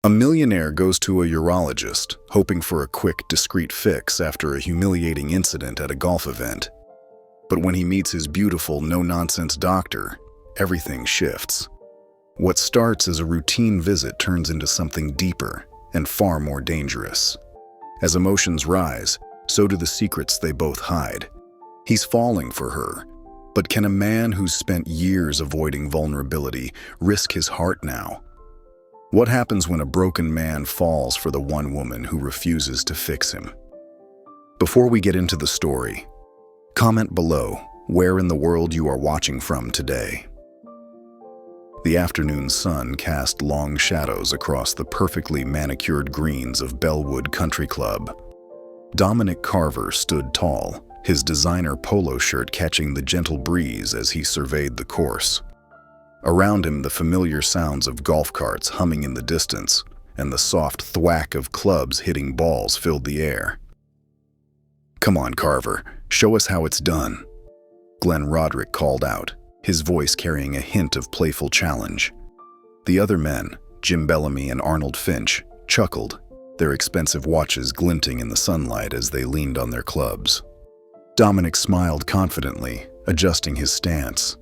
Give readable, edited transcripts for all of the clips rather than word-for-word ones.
A millionaire goes to a urologist, hoping for a quick, discreet fix after a humiliating incident at a golf event. But when he meets his beautiful, no-nonsense doctor, everything shifts. What starts as a routine visit turns into something deeper and far more dangerous. As emotions rise, so do the secrets they both hide. He's falling for her, but can a man who's spent years avoiding vulnerability risk his heart now? What happens when a broken man falls for the one woman who refuses to fix him? Before we get into the story, comment below where in the world you are watching from today. The afternoon sun cast long shadows across the perfectly manicured greens of Bellwood Country Club. Dominic Carver stood tall, his designer polo shirt catching the gentle breeze as he surveyed the course. Around him, the familiar sounds of golf carts humming in the distance, and the soft thwack of clubs hitting balls filled the air. "Come on, Carver, show us how it's done," Glenn Roderick called out, his voice carrying a hint of playful challenge. The other men, Jim Bellamy and Arnold Finch, chuckled, their expensive watches glinting in the sunlight as they leaned on their clubs. Dominic smiled confidently, adjusting his stance.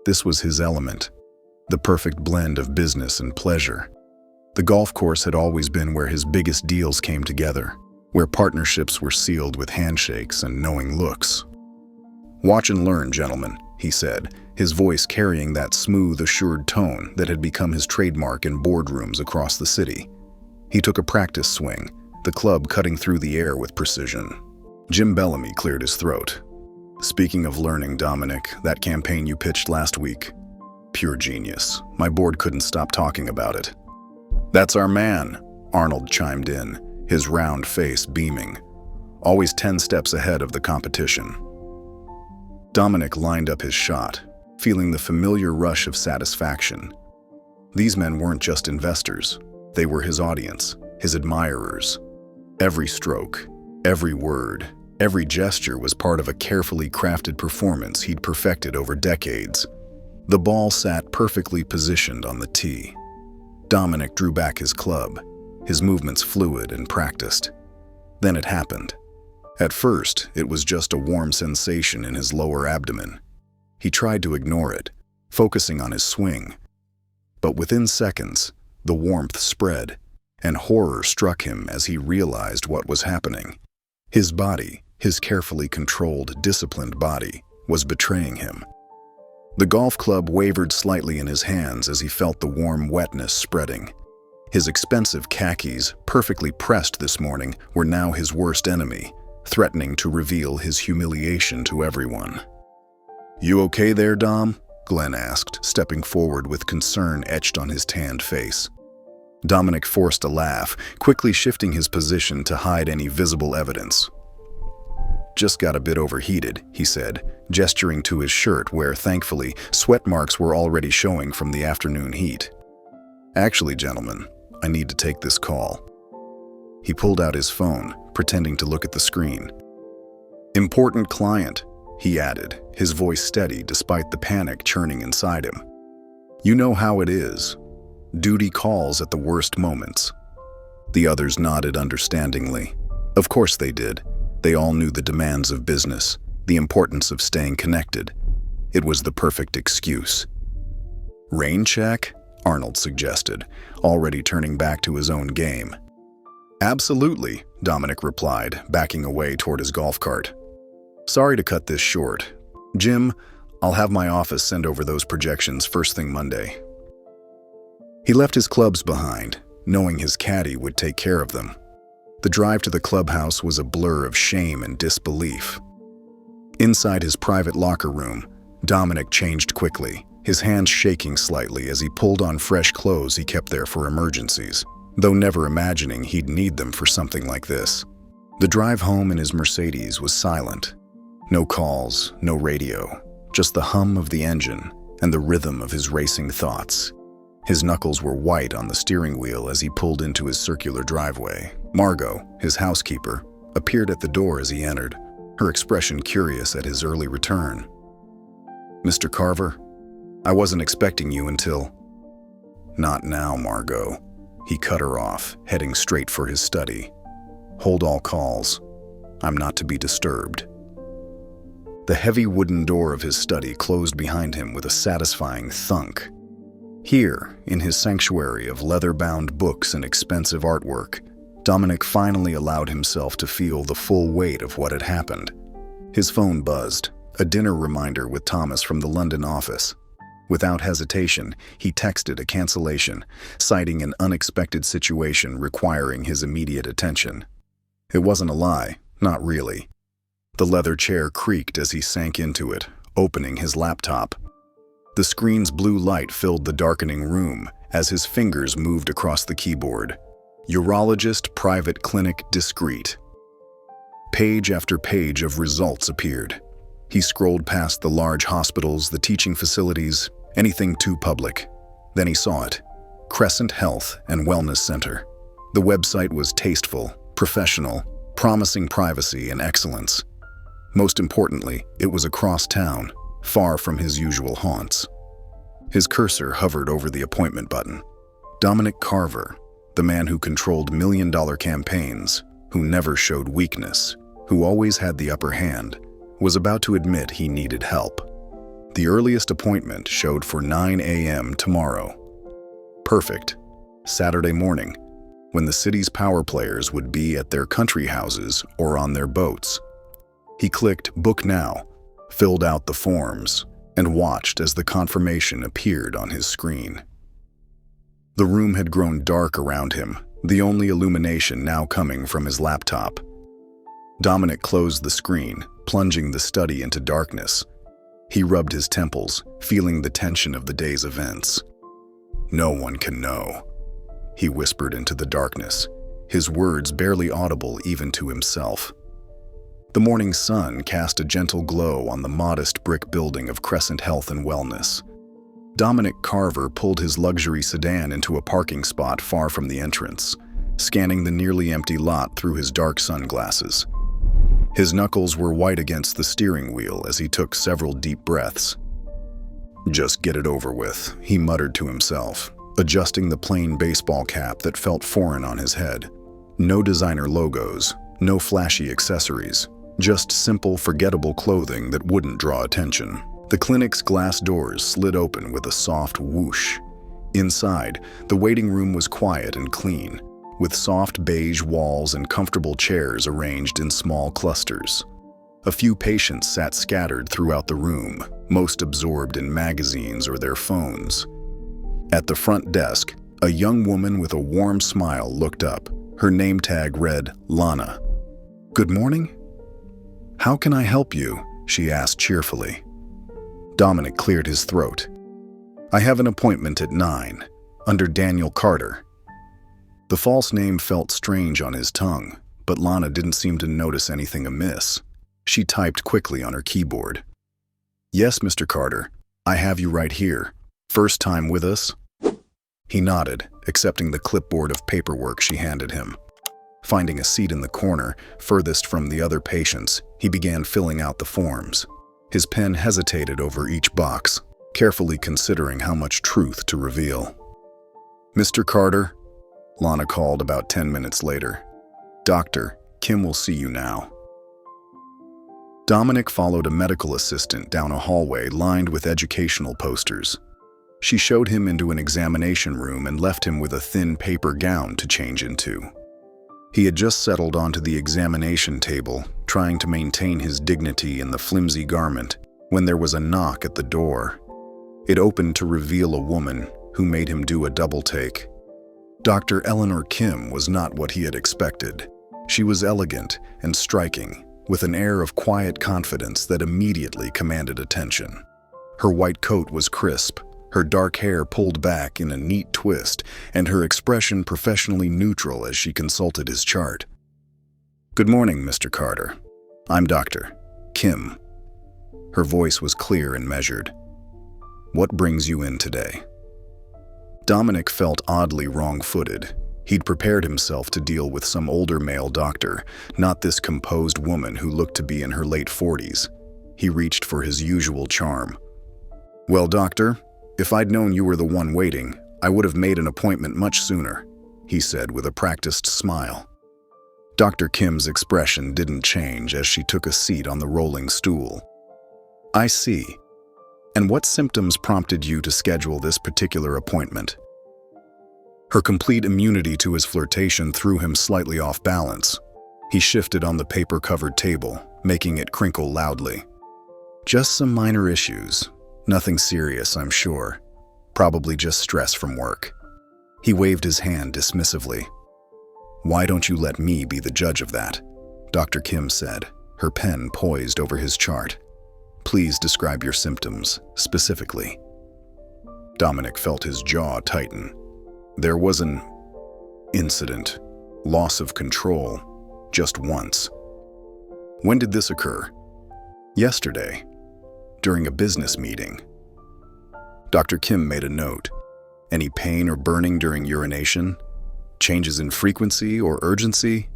This was his element, the perfect blend of business and pleasure. The golf course had always been where his biggest deals came together, where partnerships were sealed with handshakes and knowing looks. "Watch and learn, gentlemen," he said, his voice carrying that smooth, assured tone that had become his trademark in boardrooms across the city. He took a practice swing, the club cutting through the air with precision. Jim Bellamy cleared his throat. "Speaking of learning, Dominic, that campaign you pitched last week, pure genius. My board couldn't stop talking about it." "That's our man," Arnold chimed in, his round face beaming. "Always 10 steps ahead of the competition." Dominic lined up his shot, feeling the familiar rush of satisfaction. These men weren't just investors. They were his audience, his admirers. Every stroke, every word, every gesture was part of a carefully crafted performance he'd perfected over decades. The ball sat perfectly positioned on the tee. Dominic drew back his club, his movements fluid and practiced. Then it happened. At first, it was just a warm sensation in his lower abdomen. He tried to ignore it, focusing on his swing. But within seconds, the warmth spread, and horror struck him as he realized what was happening. His body, his carefully controlled, disciplined body, was betraying him. The golf club wavered slightly in his hands as he felt the warm wetness spreading. His expensive khakis, perfectly pressed this morning, were now his worst enemy, threatening to reveal his humiliation to everyone. "You okay there, Dom?" Glenn asked, stepping forward with concern etched on his tanned face. Dominic forced a laugh, quickly shifting his position to hide any visible evidence. "Just got a bit overheated," he said, gesturing to his shirt where, thankfully, sweat marks were already showing from the afternoon heat. "Actually, gentlemen, I need to take this call." He pulled out his phone, pretending to look at the screen. "Important client," he added, his voice steady despite the panic churning inside him. "You know how it is. Duty calls at the worst moments." The others nodded understandingly. Of course they did. They all knew the demands of business, the importance of staying connected. It was the perfect excuse. "Rain check?" Arnold suggested, already turning back to his own game. "Absolutely," Dominic replied, backing away toward his golf cart. "Sorry to cut this short. Jim, I'll have my office send over those projections first thing Monday." He left his clubs behind, knowing his caddy would take care of them. The drive to the clubhouse was a blur of shame and disbelief. Inside his private locker room, Dominic changed quickly, his hands shaking slightly as he pulled on fresh clothes he kept there for emergencies, though never imagining he'd need them for something like this. The drive home in his Mercedes was silent. No calls, no radio, just the hum of the engine and the rhythm of his racing thoughts. His knuckles were white on the steering wheel as he pulled into his circular driveway. Margot, his housekeeper, appeared at the door as he entered, her expression curious at his early return. "Mr. Carver, I wasn't expecting you until—" "Not now, Margot," He cut her off, heading straight for his study. "Hold all calls. I'm not to be disturbed." The heavy wooden door of his study closed behind him with a satisfying thunk. Here, in his sanctuary of leather-bound books and expensive artwork, Dominic finally allowed himself to feel the full weight of what had happened. His phone buzzed, a dinner reminder with Thomas from the London office. Without hesitation, he texted a cancellation, citing an unexpected situation requiring his immediate attention. It wasn't a lie, not really. The leather chair creaked as he sank into it, opening his laptop. The screen's blue light filled the darkening room as his fingers moved across the keyboard. Urologist, private clinic, discreet. Page after page of results appeared. He scrolled past the large hospitals, the teaching facilities, anything too public. Then he saw it. Crescent Health and Wellness Center. The website was tasteful, professional, promising privacy and excellence. Most importantly, it was across town, far from his usual haunts. His cursor hovered over the appointment button. Dominic Carver, the man who controlled million-dollar campaigns, who never showed weakness, who always had the upper hand, was about to admit he needed help. The earliest appointment showed for 9 a.m. tomorrow. Perfect. Saturday morning, when the city's power players would be at their country houses or on their boats. He clicked Book Now, filled out the forms, and watched as the confirmation appeared on his screen. The room had grown dark around him, the only illumination now coming from his laptop. Dominic closed the screen, plunging the study into darkness. He rubbed his temples, feeling the tension of the day's events. "No one can know," he whispered into the darkness, his words barely audible even to himself. The morning sun cast a gentle glow on the modest brick building of Crescent Health and Wellness. Dominic Carver pulled his luxury sedan into a parking spot far from the entrance, scanning the nearly empty lot through his dark sunglasses. His knuckles were white against the steering wheel as he took several deep breaths. "Just get it over with," he muttered to himself, adjusting the plain baseball cap that felt foreign on his head. No designer logos, no flashy accessories, just simple, forgettable clothing that wouldn't draw attention. The clinic's glass doors slid open with a soft whoosh. Inside, the waiting room was quiet and clean, with soft beige walls and comfortable chairs arranged in small clusters. A few patients sat scattered throughout the room, most absorbed in magazines or their phones. At the front desk, a young woman with a warm smile looked up. Her name tag read Lana. "Good morning? How can I help you?" she asked cheerfully. Dominic cleared his throat. "I have an appointment at 9, under Daniel Carter." The false name felt strange on his tongue, but Lana didn't seem to notice anything amiss. She typed quickly on her keyboard. "Yes, Mr. Carter, I have you right here. First time with us?" He nodded, accepting the clipboard of paperwork she handed him. Finding a seat in the corner, furthest from the other patients, he began filling out the forms. His pen hesitated over each box, carefully considering how much truth to reveal. "Mr. Carter," Lana called about 10 minutes later. "Doctor, Kim will see you now." Dominic followed a medical assistant down a hallway lined with educational posters. She showed him into an examination room and left him with a thin paper gown to change into. He had just settled onto the examination table, trying to maintain his dignity in the flimsy garment, when there was a knock at the door. It opened to reveal a woman who made him do a double take. Dr. Eleanor Kim was not what he had expected. She was elegant and striking, with an air of quiet confidence that immediately commanded attention. Her white coat was crisp, her dark hair pulled back in a neat twist, and her expression professionally neutral as she consulted his chart. "Good morning, Mr. Carter. I'm Dr. Kim." Her voice was clear and measured. "What brings you in today?" Dominic felt oddly wrong-footed. He'd prepared himself to deal with some older male doctor, not this composed woman who looked to be in her late 40s. He reached for his usual charm. "Well, doctor, if I'd known you were the one waiting, I would have made an appointment much sooner. he said with a practiced smile. Dr. Kim's expression didn't change as she took a seat on the rolling stool. I see. And what symptoms prompted you to schedule this particular appointment? Her complete immunity to his flirtation threw him slightly off balance. He shifted on the paper-covered table, making it crinkle loudly. Just some minor issues. Nothing serious, I'm sure. Probably just stress from work. He waved his hand dismissively. Why don't you let me be the judge of that? Dr. Kim said, her pen poised over his chart. Please describe your symptoms, specifically. Dominic felt his jaw tighten. There was an incident, loss of control, just once. When did this occur? Yesterday, during a business meeting. Dr. Kim made a note. Any pain or burning during urination? Changes in frequency or urgency?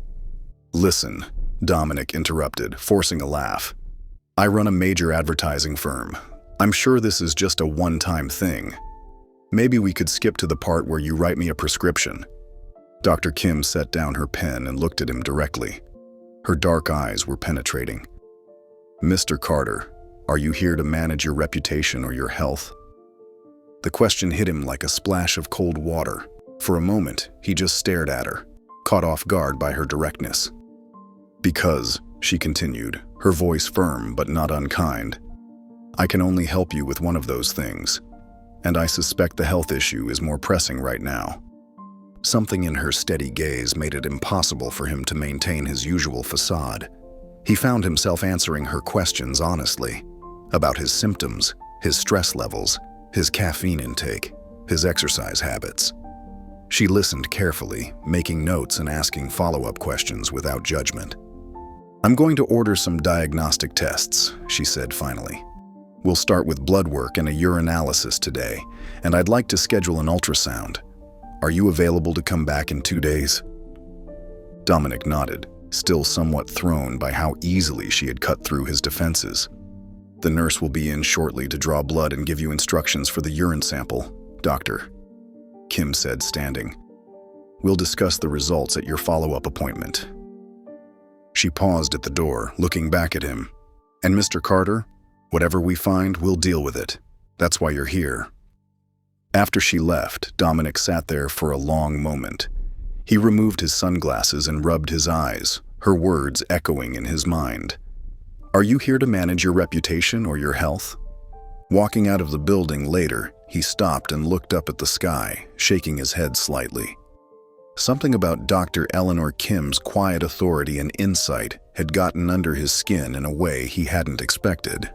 Listen, Dominic interrupted, forcing a laugh. I run a major advertising firm. I'm sure this is just a one-time thing. Maybe we could skip to the part where you write me a prescription. Dr. Kim set down her pen and looked at him directly. Her dark eyes were penetrating. Mr. Carter, are you here to manage your reputation or your health? The question hit him like a splash of cold water. For a moment, he just stared at her, caught off guard by her directness. Because, she continued, her voice firm but not unkind, I can only help you with one of those things, and I suspect the health issue is more pressing right now. Something in her steady gaze made it impossible for him to maintain his usual facade. He found himself answering her questions honestly, about his symptoms, his stress levels, his caffeine intake, his exercise habits. She listened carefully, making notes and asking follow-up questions without judgment. I'm going to order some diagnostic tests, she said finally. We'll start with blood work and a urinalysis today, and I'd like to schedule an ultrasound. Are you available to come back in 2 days? Dominic nodded, still somewhat thrown by how easily she had cut through his defenses. The nurse will be in shortly to draw blood and give you instructions for the urine sample, doctor, Kim said, standing. We'll discuss the results at your follow-up appointment. She paused at the door, looking back at him. And Mr. Carter, whatever we find, we'll deal with it. That's why you're here. After she left, Dominic sat there for a long moment. He removed his sunglasses and rubbed his eyes, her words echoing in his mind. Are you here to manage your reputation or your health? Walking out of the building later, he stopped and looked up at the sky, shaking his head slightly. Something about Dr. Eleanor Kim's quiet authority and insight had gotten under his skin in a way he hadn't expected.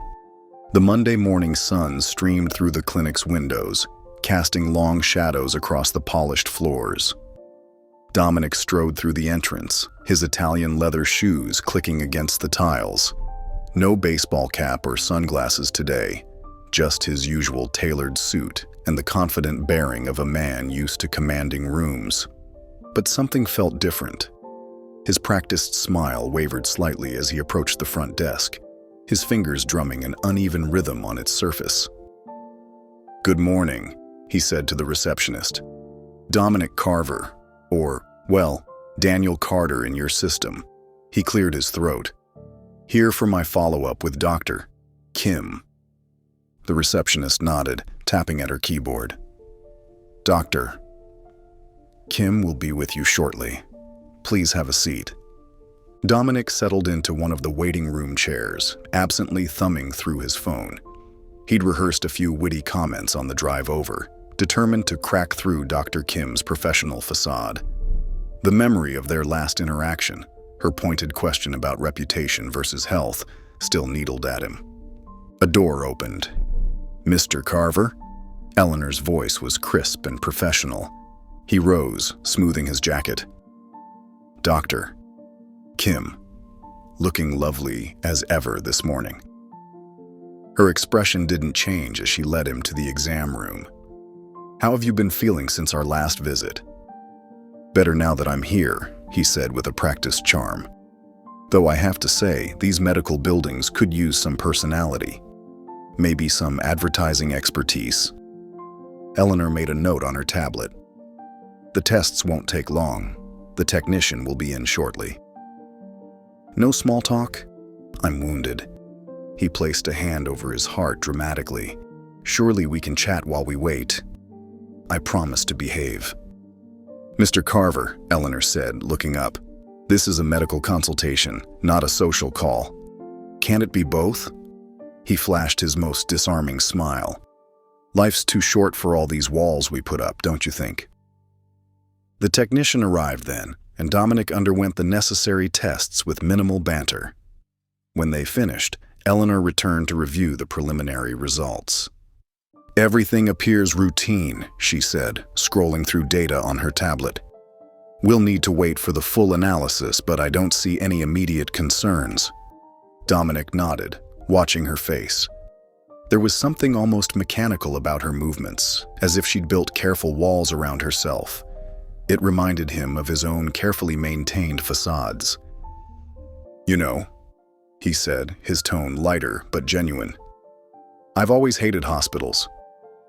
The Monday morning sun streamed through the clinic's windows, casting long shadows across the polished floors. Dominic strode through the entrance, his Italian leather shoes clicking against the tiles. No baseball cap or sunglasses today, just his usual tailored suit and the confident bearing of a man used to commanding rooms. But something felt different. His practiced smile wavered slightly as he approached the front desk, his fingers drumming an uneven rhythm on its surface. Good morning, he said to the receptionist. Dominic Carver, or, well, Daniel Carter in your system. He cleared his throat. Here for my follow-up with Dr. Kim. The receptionist nodded, tapping at her keyboard. Dr. Kim will be with you shortly. Please have a seat. Dominic settled into one of the waiting room chairs, absently thumbing through his phone. He'd rehearsed a few witty comments on the drive over, determined to crack through Dr. Kim's professional facade. The memory of their last interaction, her pointed question about reputation versus health, still needled at him. A door opened. Mr. Carver? Eleanor's voice was crisp and professional. He rose, smoothing his jacket. Dr. Kim, looking lovely as ever this morning. Her expression didn't change as she led him to the exam room. How have you been feeling since our last visit? Better now that I'm here, he said with a practiced charm. Though I have to say, these medical buildings could use some personality. Maybe some advertising expertise. Eleanor made a note on her tablet. The tests won't take long. The technician will be in shortly. No small talk? I'm wounded. He placed a hand over his heart dramatically. Surely we can chat while we wait. I promise to behave. Mr. Carver, Eleanor said, looking up. This is a medical consultation, not a social call. Can't it be both? He flashed his most disarming smile. Life's too short for all these walls we put up, don't you think? The technician arrived then, and Dominic underwent the necessary tests with minimal banter. When they finished, Eleanor returned to review the preliminary results. Everything appears routine, she said, scrolling through data on her tablet. We'll need to wait for the full analysis, but I don't see any immediate concerns. Dominic nodded, watching her face. There was something almost mechanical about her movements, as if she'd built careful walls around herself. It reminded him of his own carefully maintained facades. You know, he said, his tone lighter but genuine. I've always hated hospitals.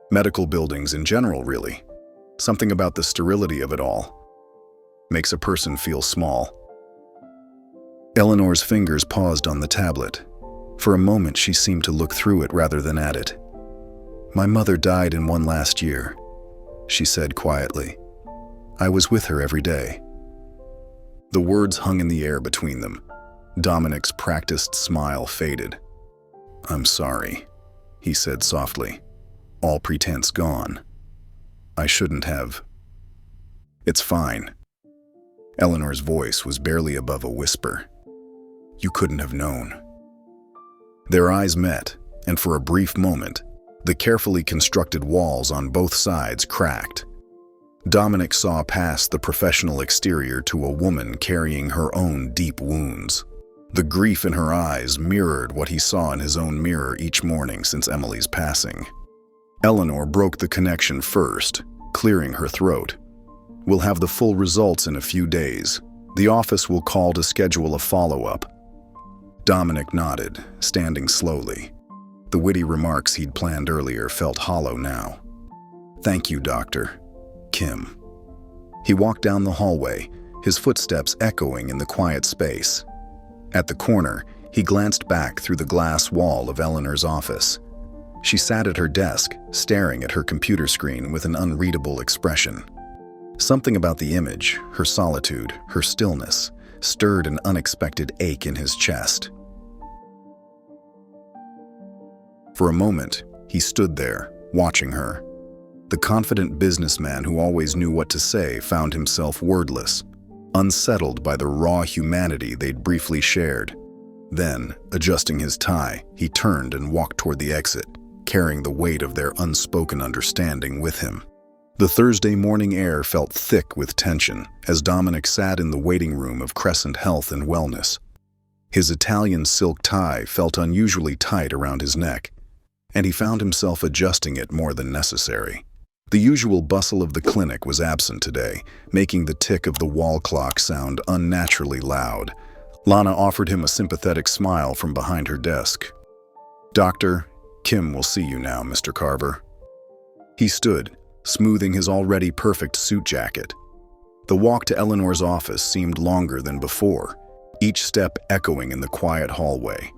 Medical buildings in general, really. Something about the sterility of it all. Makes a person feel small. Eleanor's fingers paused on the tablet. For a moment, she seemed to look through it rather than at it. My mother died in one last year, she said quietly. I was with her every day. The words hung in the air between them. Dominic's practiced smile faded. I'm sorry, he said softly. All pretense gone. I shouldn't have. It's fine. Eleanor's voice was barely above a whisper. You couldn't have known. Their eyes met, and for a brief moment, the carefully constructed walls on both sides cracked. Dominic saw past the professional exterior to a woman carrying her own deep wounds. The grief in her eyes mirrored what he saw in his own mirror each morning since Emily's passing. Eleanor broke the connection first, clearing her throat. We'll have the full results in a few days. The office will call to schedule a follow-up. Dominic nodded, standing slowly. The witty remarks he'd planned earlier felt hollow now. Thank you, Doctor. Kim. He walked down the hallway, his footsteps echoing in the quiet space. At the corner, he glanced back through the glass wall of Eleanor's office. She sat at her desk, staring at her computer screen with an unreadable expression. Something about the image, her solitude, her stillness, stirred an unexpected ache in his chest. For a moment, he stood there, watching her. The confident businessman who always knew what to say found himself wordless, unsettled by the raw humanity they'd briefly shared. Then, adjusting his tie, he turned and walked toward the exit, carrying the weight of their unspoken understanding with him. The Thursday morning air felt thick with tension as Dominic sat in the waiting room of Crescent Health and Wellness. His Italian silk tie felt unusually tight around his neck, and he found himself adjusting it more than necessary. The usual bustle of the clinic was absent today, making the tick of the wall clock sound unnaturally loud. Lana offered him a sympathetic smile from behind her desk. Doctor, Kim will see you now, Mr. Carver. He stood, smoothing his already perfect suit jacket. The walk to Eleanor's office seemed longer than before, each step echoing in the quiet hallway.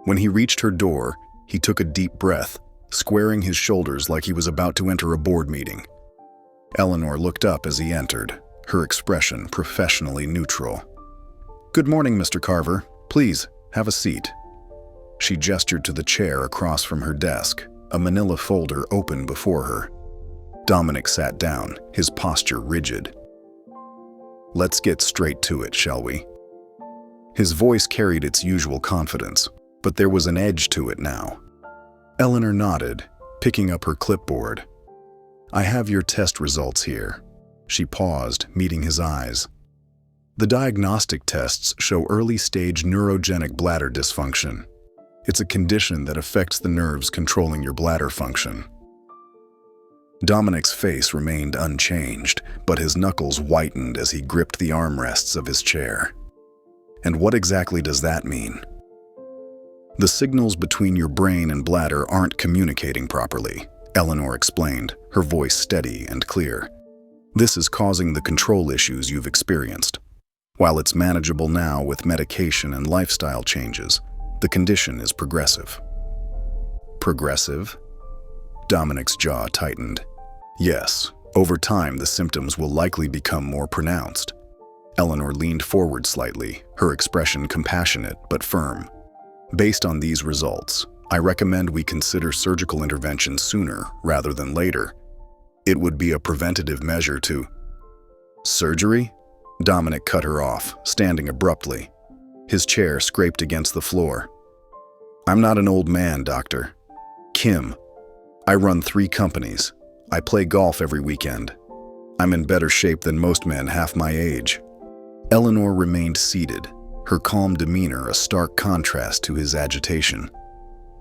When he reached her door, he took a deep breath, squaring his shoulders like he was about to enter a board meeting. Eleanor looked up as he entered, her expression professionally neutral. Good morning, Mr. Carver. Please, have a seat. She gestured to the chair across from her desk, a manila folder open before her. Dominic sat down, his posture rigid. Let's get straight to it, shall we? His voice carried its usual confidence, but there was an edge to it now. Eleanor nodded, picking up her clipboard. I have your test results here. She paused, meeting his eyes. The diagnostic tests show early-stage neurogenic bladder dysfunction. It's a condition that affects the nerves controlling your bladder function. Dominic's face remained unchanged, but his knuckles whitened as he gripped the armrests of his chair. And what exactly does that mean? The signals between your brain and bladder aren't communicating properly, Eleanor explained, her voice steady and clear. This is causing the control issues you've experienced. While it's manageable now with medication and lifestyle changes, the condition is progressive. Progressive? Dominic's jaw tightened. Yes, over time the symptoms will likely become more pronounced. Eleanor leaned forward slightly, her expression compassionate but firm. Based on these results, I recommend we consider surgical intervention sooner rather than later. It would be a preventative measure to... Surgery? Dominic cut her off, standing abruptly. His chair scraped against the floor. I'm not an old man, doctor. Kim. I run 3 companies. I play golf every weekend. I'm in better shape than most men half my age. Eleanor remained seated, her calm demeanor a stark contrast to his agitation.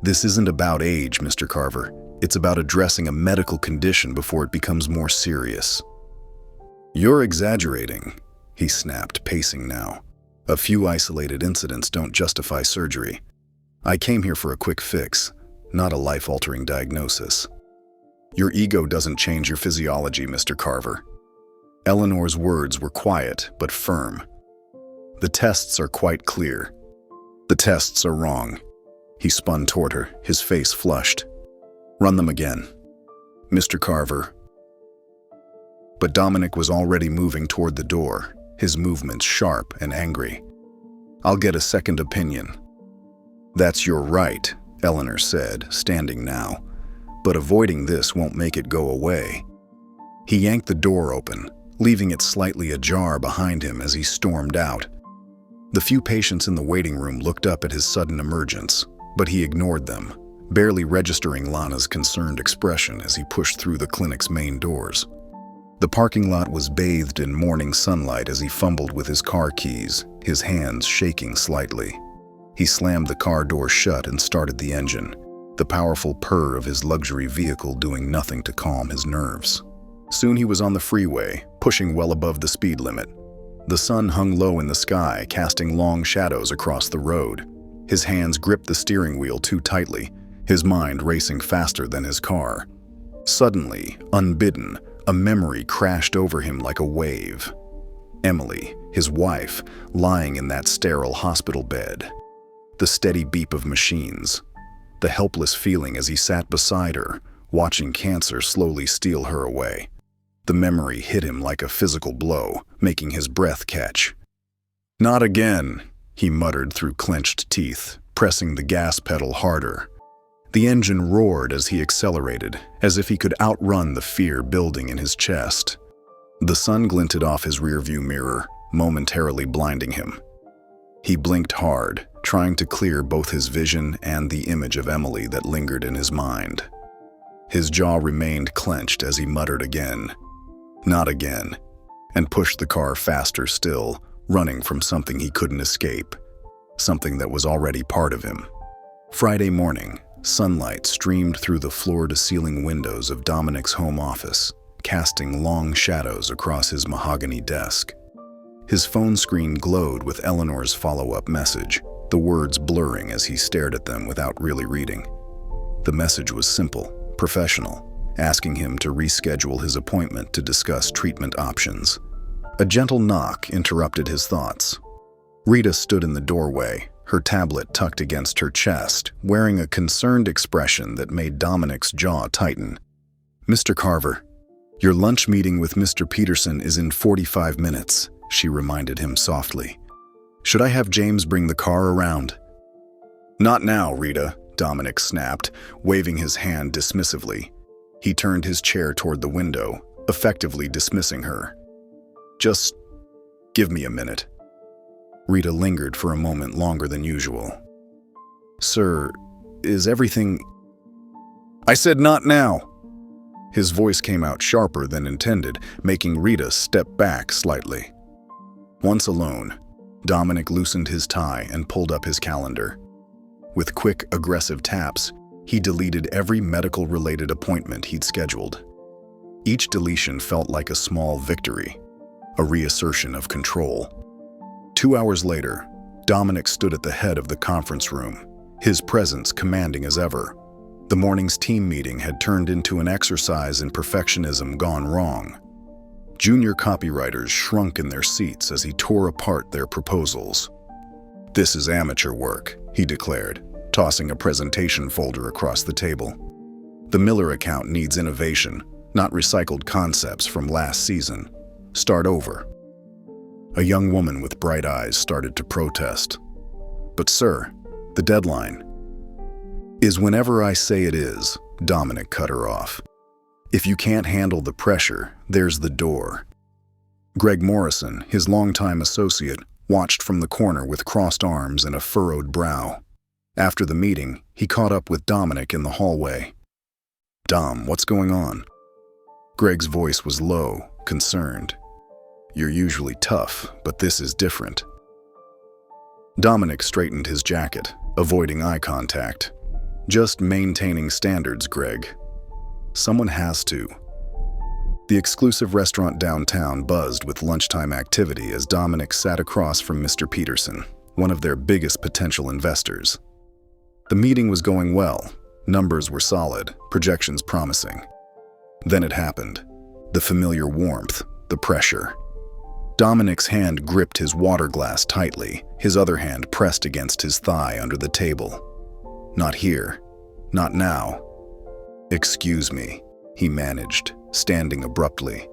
This isn't about age, Mr. Carver. It's about addressing a medical condition before it becomes more serious. You're exaggerating, he snapped, pacing now. A few isolated incidents don't justify surgery. I came here for a quick fix, not a life-altering diagnosis. Your ego doesn't change your physiology, Mr. Carver. Eleanor's words were quiet but firm. The tests are quite clear. The tests are wrong. He spun toward her, his face flushed. Run them again. Mr. Carver. But Dominic was already moving toward the door, his movements sharp and angry. I'll get a second opinion. That's your right, Eleanor said, standing now. But avoiding this won't make it go away. He yanked the door open, leaving it slightly ajar behind him as he stormed out. The few patients in the waiting room looked up at his sudden emergence, but he ignored them, barely registering Lana's concerned expression as he pushed through the clinic's main doors. The parking lot was bathed in morning sunlight as he fumbled with his car keys, his hands shaking slightly. He slammed the car door shut and started the engine, the powerful purr of his luxury vehicle doing nothing to calm his nerves. Soon he was on the freeway, pushing well above the speed limit. The sun hung low in the sky, casting long shadows across the road. His hands gripped the steering wheel too tightly, his mind racing faster than his car. Suddenly, unbidden, a memory crashed over him like a wave. Emily, his wife, lying in that sterile hospital bed. The steady beep of machines. The helpless feeling as he sat beside her, watching cancer slowly steal her away. The memory hit him like a physical blow, making his breath catch. Not again, he muttered through clenched teeth, pressing the gas pedal harder. The engine roared as he accelerated, as if he could outrun the fear building in his chest. The sun glinted off his rearview mirror, momentarily blinding him. He blinked hard, trying to clear both his vision and the image of Emily that lingered in his mind. His jaw remained clenched as he muttered again, "Not again," and pushed the car faster still, running from something he couldn't escape, something that was already part of him. Friday morning, sunlight streamed through the floor-to-ceiling windows of Dominic's home office, casting long shadows across his mahogany desk. His phone screen glowed with Eleanor's follow-up message, the words blurring as he stared at them without really reading. The message was simple, professional, asking him to reschedule his appointment to discuss treatment options. A gentle knock interrupted his thoughts. Rita stood in the doorway, her tablet tucked against her chest, wearing a concerned expression that made Dominic's jaw tighten. "Mr. Carver, your lunch meeting with Mr. Peterson is in 45 minutes, she reminded him softly. Should I have James bring the car around? Not now, Rita, Dominic snapped, waving his hand dismissively. He turned his chair toward the window, effectively dismissing her. Just give me a minute. Rita lingered for a moment longer than usual. Sir, is everything... I said not now. His voice came out sharper than intended, making Rita step back slightly. Once alone, Dominic loosened his tie and pulled up his calendar. With quick, aggressive taps, he deleted every medical-related appointment he'd scheduled. Each deletion felt like a small victory, a reassertion of control. 2 hours later, Dominic stood at the head of the conference room, his presence commanding as ever. The morning's team meeting had turned into an exercise in perfectionism gone wrong. Junior copywriters shrunk in their seats as he tore apart their proposals. "This is amateur work," he declared, tossing a presentation folder across the table. "The Miller account needs innovation, not recycled concepts from last season. Start over." A young woman with bright eyes started to protest. "But sir, the deadline is whenever I say it is," Dominic cut her off. "If you can't handle the pressure, there's the door." Greg Morrison, his longtime associate, watched from the corner with crossed arms and a furrowed brow. After the meeting, he caught up with Dominic in the hallway. "Dom, what's going on?" Greg's voice was low, concerned. "You're usually tough, but this is different." Dominic straightened his jacket, avoiding eye contact. "Just maintaining standards, Greg. Someone has to." The exclusive restaurant downtown buzzed with lunchtime activity as Dominic sat across from Mr. Peterson, one of their biggest potential investors. The meeting was going well. Numbers were solid, projections promising. Then it happened. The familiar warmth, the pressure. Dominic's hand gripped his water glass tightly, his other hand pressed against his thigh under the table. "Not here. Not now." "Excuse me," he managed, standing abruptly.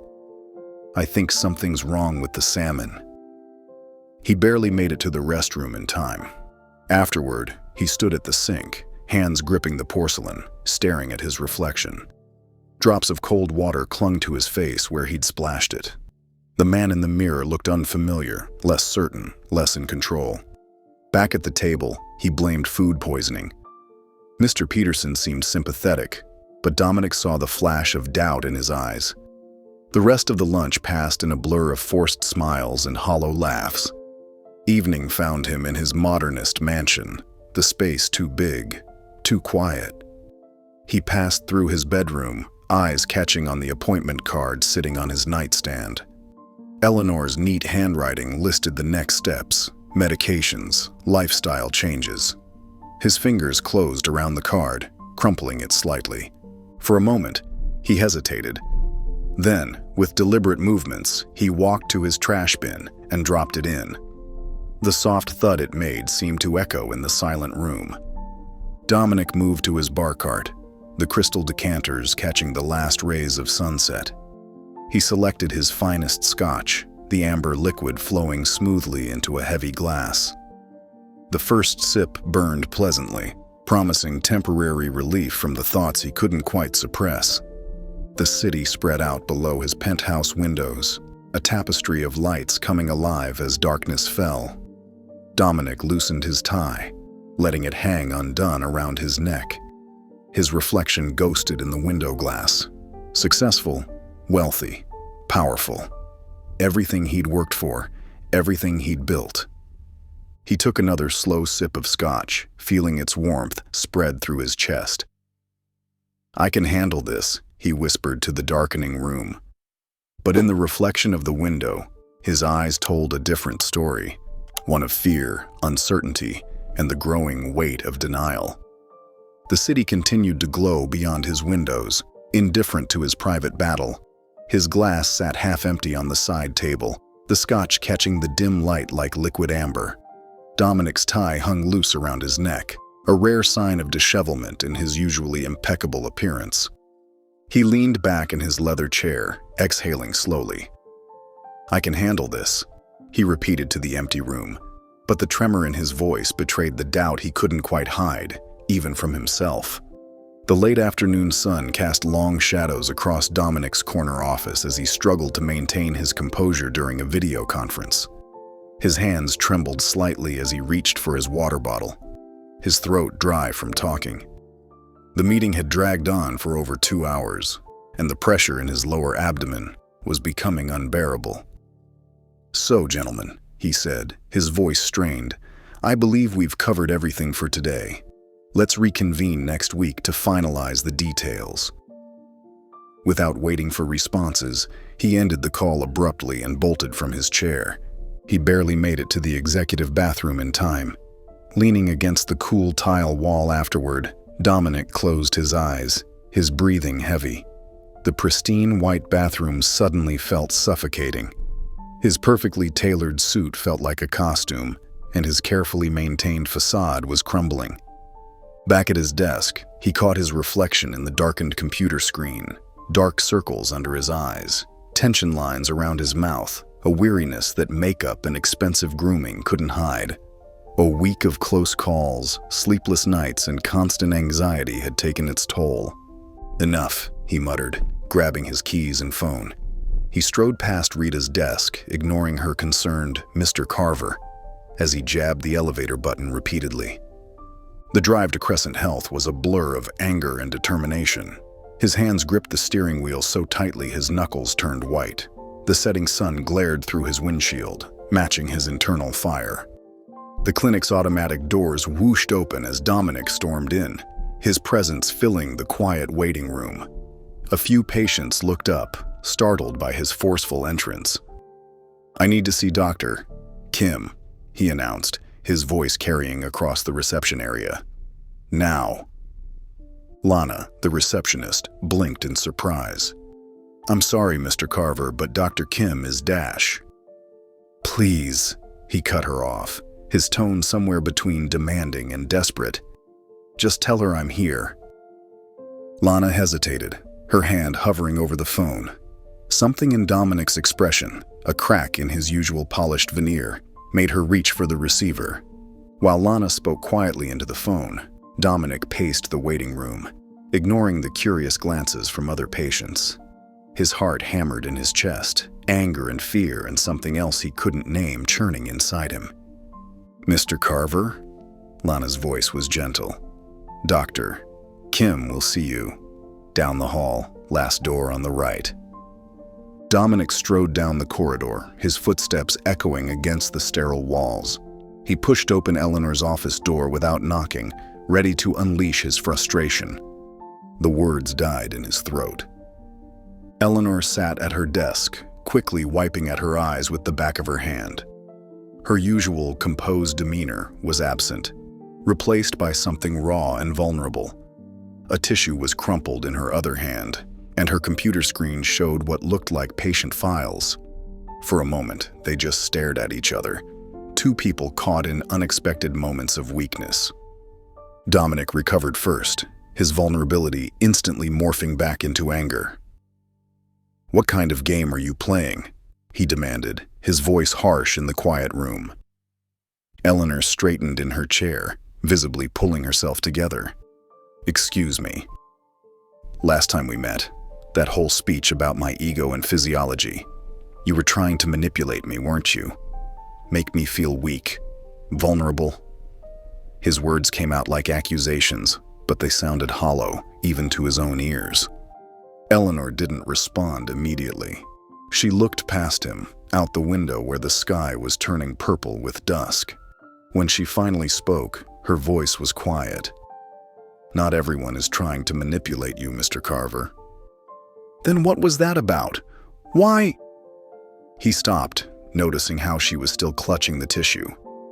"I think something's wrong with the salmon." He barely made it to the restroom in time. Afterward, he stood at the sink, hands gripping the porcelain, staring at his reflection. Drops of cold water clung to his face where he'd splashed it. The man in the mirror looked unfamiliar, less certain, less in control. Back at the table, he blamed food poisoning. Mr. Peterson seemed sympathetic, but Dominic saw the flash of doubt in his eyes. The rest of the lunch passed in a blur of forced smiles and hollow laughs. Evening found him in his modernist mansion, the space too big, too quiet. He passed through his bedroom, eyes catching on the appointment card sitting on his nightstand. Eleanor's neat handwriting listed the next steps, medications, lifestyle changes. His fingers closed around the card, crumpling it slightly. For a moment, he hesitated. Then, with deliberate movements, he walked to his trash bin and dropped it in. The soft thud it made seemed to echo in the silent room. Dominic moved to his bar cart, the crystal decanters catching the last rays of sunset. He selected his finest scotch, the amber liquid flowing smoothly into a heavy glass. The first sip burned pleasantly, promising temporary relief from the thoughts he couldn't quite suppress. The city spread out below his penthouse windows, a tapestry of lights coming alive as darkness fell. Dominic loosened his tie, letting it hang undone around his neck. His reflection ghosted in the window glass. Successful, wealthy, powerful. Everything he'd worked for, everything he'd built. He took another slow sip of scotch, feeling its warmth spread through his chest. "I can handle this," he whispered to the darkening room. But in the reflection of the window, his eyes told a different story, one of fear, uncertainty, and the growing weight of denial. The city continued to glow beyond his windows, indifferent to his private battle. His glass sat half empty on the side table, the scotch catching the dim light like liquid amber. Dominic's tie hung loose around his neck, a rare sign of dishevelment in his usually impeccable appearance. He leaned back in his leather chair, exhaling slowly. "I can handle this," he repeated to the empty room, but the tremor in his voice betrayed the doubt he couldn't quite hide, even from himself. The late afternoon sun cast long shadows across Dominic's corner office as he struggled to maintain his composure during a video conference. His hands trembled slightly as he reached for his water bottle, his throat dry from talking. The meeting had dragged on for over 2 hours, and the pressure in his lower abdomen was becoming unbearable. "So, gentlemen," he said, his voice strained, "I believe we've covered everything for today. Let's reconvene next week to finalize the details." Without waiting for responses, he ended the call abruptly and bolted from his chair. He barely made it to the executive bathroom in time. Leaning against the cool tile wall afterward, Dominic closed his eyes, his breathing heavy. The pristine white bathroom suddenly felt suffocating. His perfectly tailored suit felt like a costume, and his carefully maintained facade was crumbling. Back at his desk, he caught his reflection in the darkened computer screen, dark circles under his eyes, tension lines around his mouth, a weariness that makeup and expensive grooming couldn't hide. A week of close calls, sleepless nights, and constant anxiety had taken its toll. "Enough," he muttered, grabbing his keys and phone. He strode past Rita's desk, ignoring her concerned "Mr. Carver," as he jabbed the elevator button repeatedly. The drive to Crescent Health was a blur of anger and determination. His hands gripped the steering wheel so tightly his knuckles turned white. The setting sun glared through his windshield, matching his internal fire. The clinic's automatic doors whooshed open as Dominic stormed in, his presence filling the quiet waiting room. A few patients looked up, startled by his forceful entrance. "I need to see Dr. Kim," he announced, his voice carrying across the reception area. "Now." Lana, the receptionist, blinked in surprise. "I'm sorry, Mr. Carver, but Dr. Kim is Dash." "Please," he cut her off, his tone somewhere between demanding and desperate. "Just tell her I'm here." Lana hesitated, her hand hovering over the phone. Something in Dominic's expression, a crack in his usual polished veneer, made her reach for the receiver. While Lana spoke quietly into the phone, Dominic paced the waiting room, ignoring the curious glances from other patients. His heart hammered in his chest, anger and fear and something else he couldn't name churning inside him. "Mr. Carver?" Lana's voice was gentle. "Dr. Kim will see you. Down the hall, last door on the right." Dominic strode down the corridor, his footsteps echoing against the sterile walls. He pushed open Eleanor's office door without knocking, ready to unleash his frustration. The words died in his throat. Eleanor sat at her desk, quickly wiping at her eyes with the back of her hand. Her usual composed demeanor was absent, replaced by something raw and vulnerable. A tissue was crumpled in her other hand, and her computer screen showed what looked like patient files. For a moment, they just stared at each other, two people caught in unexpected moments of weakness. Dominic recovered first, his vulnerability instantly morphing back into anger. "What kind of game are you playing?" he demanded, his voice harsh in the quiet room. Eleanor straightened in her chair, visibly pulling herself together. "Excuse me. Last time we met, that whole speech about my ego and physiology, you were trying to manipulate me, weren't you? Make me feel weak, vulnerable." His words came out like accusations, but they sounded hollow, even to his own ears. Eleanor didn't respond immediately. She looked past him, out the window where the sky was turning purple with dusk. When she finally spoke, her voice was quiet. "Not everyone is trying to manipulate you, Mr. Carver." "Then what was that about? Why?" He stopped, noticing how she was still clutching the tissue,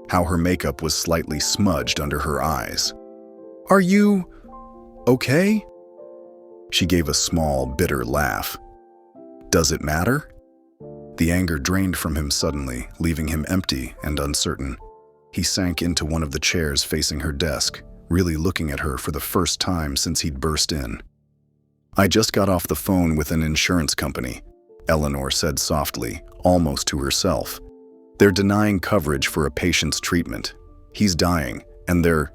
how her makeup was slightly smudged under her eyes. "Are you okay?" She gave a small, bitter laugh. "Does it matter?" The anger drained from him suddenly, leaving him empty and uncertain. He sank into one of the chairs facing her desk, really looking at her for the first time since he'd burst in. "I just got off the phone with an insurance company," Eleanor said softly, almost to herself. "They're denying coverage for a patient's treatment. He's dying, and they're—"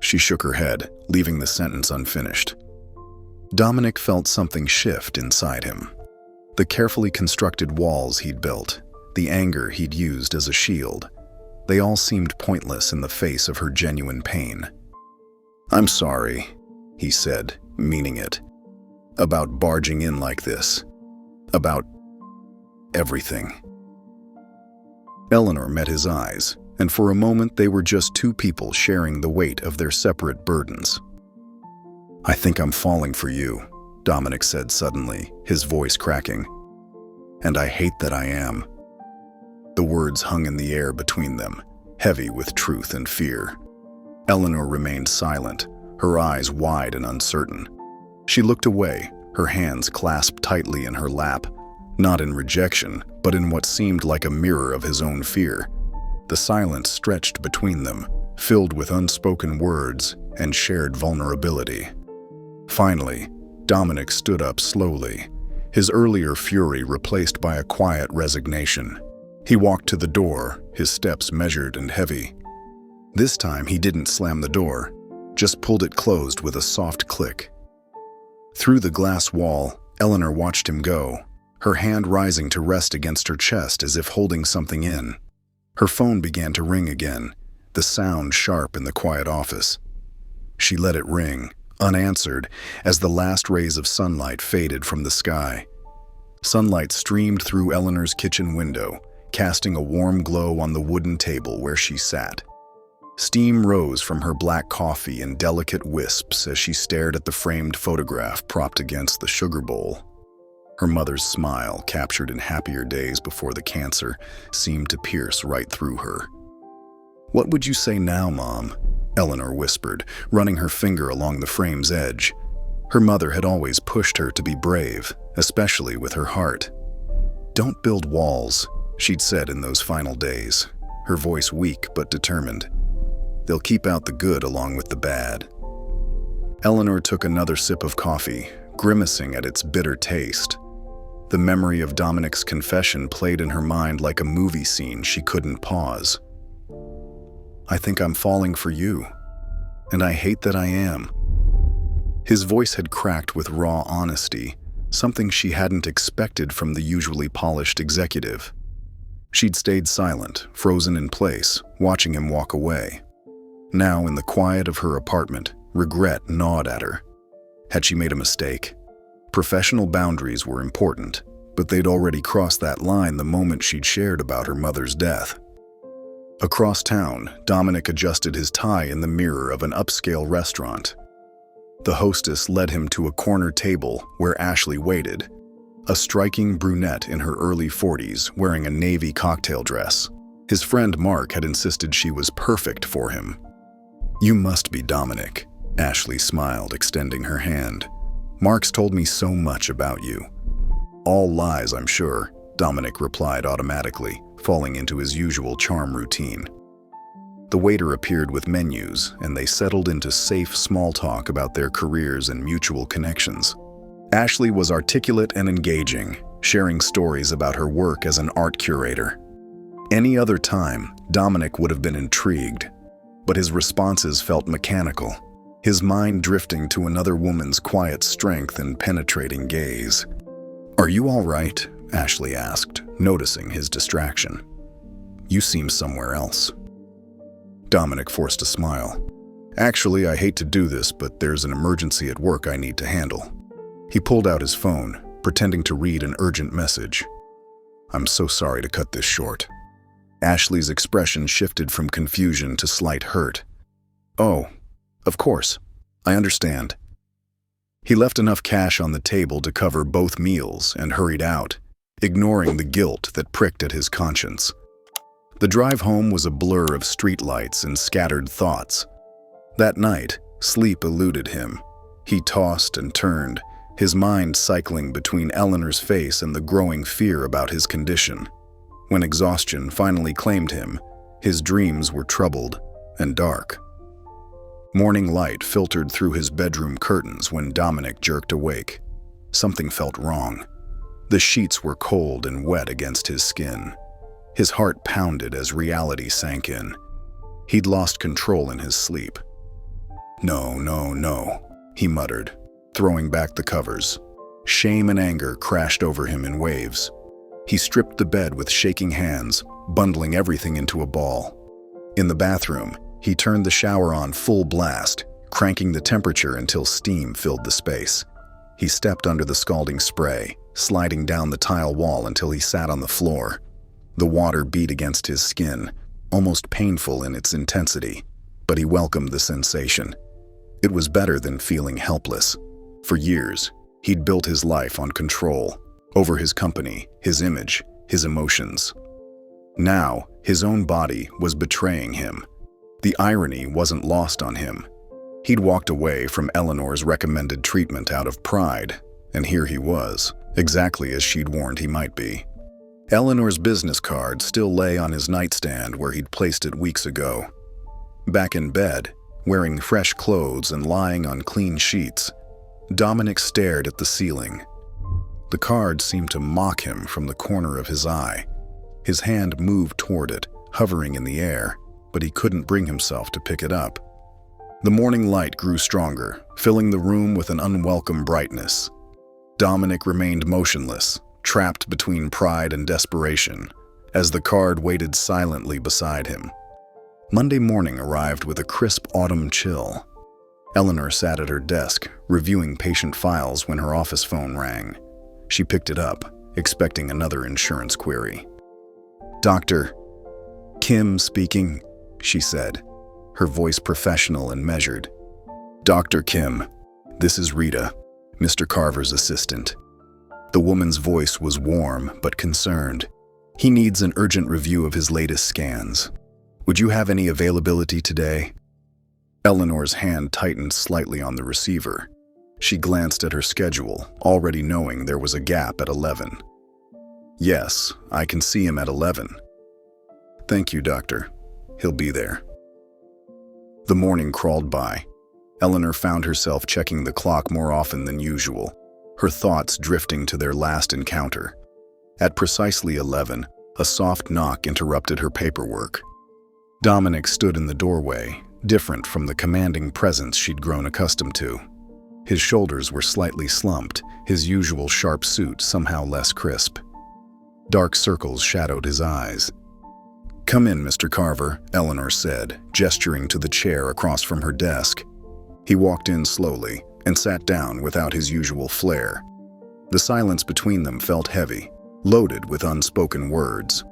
She shook her head, leaving the sentence unfinished. Dominic felt something shift inside him. The carefully constructed walls he'd built, the anger he'd used as a shield, they all seemed pointless in the face of her genuine pain. "I'm sorry," he said, meaning it. "About barging in like this. About everything." Eleanor met his eyes, and for a moment they were just two people sharing the weight of their separate burdens. "I think I'm falling for you," Dominic said suddenly, his voice cracking. "And I hate that I am." The words hung in the air between them, heavy with truth and fear. Eleanor remained silent, her eyes wide and uncertain. She looked away, her hands clasped tightly in her lap, not in rejection, but in what seemed like a mirror of his own fear. The silence stretched between them, filled with unspoken words and shared vulnerability. Finally, Dominic stood up slowly, his earlier fury replaced by a quiet resignation. He walked to the door, his steps measured and heavy. This time he didn't slam the door, just pulled it closed with a soft click. Through the glass wall, Eleanor watched him go, her hand rising to rest against her chest as if holding something in. Her phone began to ring again, the sound sharp in the quiet office. She let it ring, unanswered, as the last rays of sunlight faded from the sky. Sunlight streamed through Eleanor's kitchen window, casting a warm glow on the wooden table where she sat. Steam rose from her black coffee in delicate wisps as she stared at the framed photograph propped against the sugar bowl. Her mother's smile, captured in happier days before the cancer, seemed to pierce right through her. "What would you say now, Mom?" Eleanor whispered, running her finger along the frame's edge. Her mother had always pushed her to be brave, especially with her heart. "Don't build walls," she'd said in those final days, her voice weak but determined. "They'll keep out the good along with the bad." Eleanor took another sip of coffee, grimacing at its bitter taste. The memory of Dominic's confession played in her mind like a movie scene she couldn't pause. "I think I'm falling for you, and I hate that I am." His voice had cracked with raw honesty, something she hadn't expected from the usually polished executive. She'd stayed silent, frozen in place, watching him walk away. Now, in the quiet of her apartment, regret gnawed at her. Had she made a mistake? Professional boundaries were important, but they'd already crossed that line the moment she'd shared about her mother's death. Across town, Dominic adjusted his tie in the mirror of an upscale restaurant. The hostess led him to a corner table where Ashley waited, a striking brunette in her early 40s wearing a navy cocktail dress. His friend Mark had insisted she was perfect for him. "You must be Dominic," Ashley smiled, extending her hand. "Mark's told me so much about you." "All lies, I'm sure," Dominic replied automatically, falling into his usual charm routine. The waiter appeared with menus, and they settled into safe small talk about their careers and mutual connections. Ashley was articulate and engaging, sharing stories about her work as an art curator. Any other time, Dominic would have been intrigued, but his responses felt mechanical, his mind drifting to another woman's quiet strength and penetrating gaze. "Are you all right?" Ashley asked, noticing his distraction. "You seem somewhere else." Dominic forced a smile. "Actually, I hate to do this, but there's an emergency at work I need to handle." He pulled out his phone, pretending to read an urgent message. "I'm so sorry to cut this short." Ashley's expression shifted from confusion to slight hurt. "Oh, of course. I understand." He left enough cash on the table to cover both meals and hurried out, ignoring the guilt that pricked at his conscience. The drive home was a blur of streetlights and scattered thoughts. That night, sleep eluded him. He tossed and turned, his mind cycling between Eleanor's face and the growing fear about his condition. When exhaustion finally claimed him, his dreams were troubled and dark. Morning light filtered through his bedroom curtains when Dominic jerked awake. Something felt wrong. The sheets were cold and wet against his skin. His heart pounded as reality sank in. He'd lost control in his sleep. No, he muttered, throwing back the covers. Shame and anger crashed over him in waves. He stripped the bed with shaking hands, bundling everything into a ball. In the bathroom, he turned the shower on full blast, cranking the temperature until steam filled the space. He stepped under the scalding spray, sliding down the tile wall until he sat on the floor. The water beat against his skin, almost painful in its intensity, but he welcomed the sensation. It was better than feeling helpless. For years, he'd built his life on control, over his company, his image, his emotions. Now, his own body was betraying him. The irony wasn't lost on him. He'd walked away from Eleanor's recommended treatment out of pride, And here he was, exactly as she'd warned he might be. Eleanor's business card still lay on his nightstand where he'd placed it weeks ago. Back in bed, wearing fresh clothes and lying on clean sheets, Dominic stared at the ceiling. The card seemed to mock him from the corner of his eye. His hand moved toward it, hovering in the air, but he couldn't bring himself to pick it up. The morning light grew stronger, filling the room with an unwelcome brightness. Dominic remained motionless, trapped between pride and desperation, as the card waited silently beside him. Monday morning arrived with a crisp autumn chill. Eleanor sat at her desk, reviewing patient files when her office phone rang. She picked it up, expecting another insurance query. "Dr. Kim speaking," she said, her voice professional and measured. "Dr. Kim, this is Rita, Mr. Carver's assistant." The woman's voice was warm but concerned. "He needs an urgent review of his latest scans. Would you have any availability today?" Eleanor's hand tightened slightly on the receiver. She glanced at her schedule, already knowing there was a gap at 11. "Yes, I can see him at 11. "Thank you, doctor. He'll be there." The morning crawled by. Eleanor found herself checking the clock more often than usual, her thoughts drifting to their last encounter. At precisely 11, a soft knock interrupted her paperwork. Dominic stood in the doorway, different from the commanding presence she'd grown accustomed to. His shoulders were slightly slumped, his usual sharp suit somehow less crisp. Dark circles shadowed his eyes. "Come in, Mr. Carver," Eleanor said, gesturing to the chair across from her desk. He walked in slowly and sat down without his usual flair. The silence between them felt heavy, loaded with unspoken words.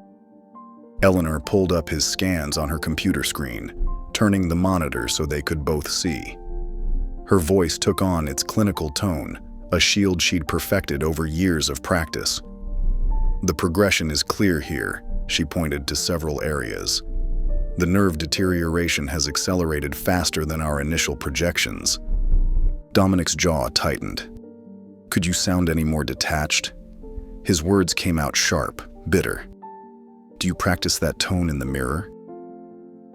Eleanor pulled up his scans on her computer screen, turning the monitor so they could both see. Her voice took on its clinical tone, a shield she'd perfected over years of practice. "The progression is clear here," she pointed to several areas. "The nerve deterioration has accelerated faster than our initial projections." Dominic's jaw tightened. "Could you sound any more detached?" His words came out sharp, bitter. "Do you practice that tone in the mirror?"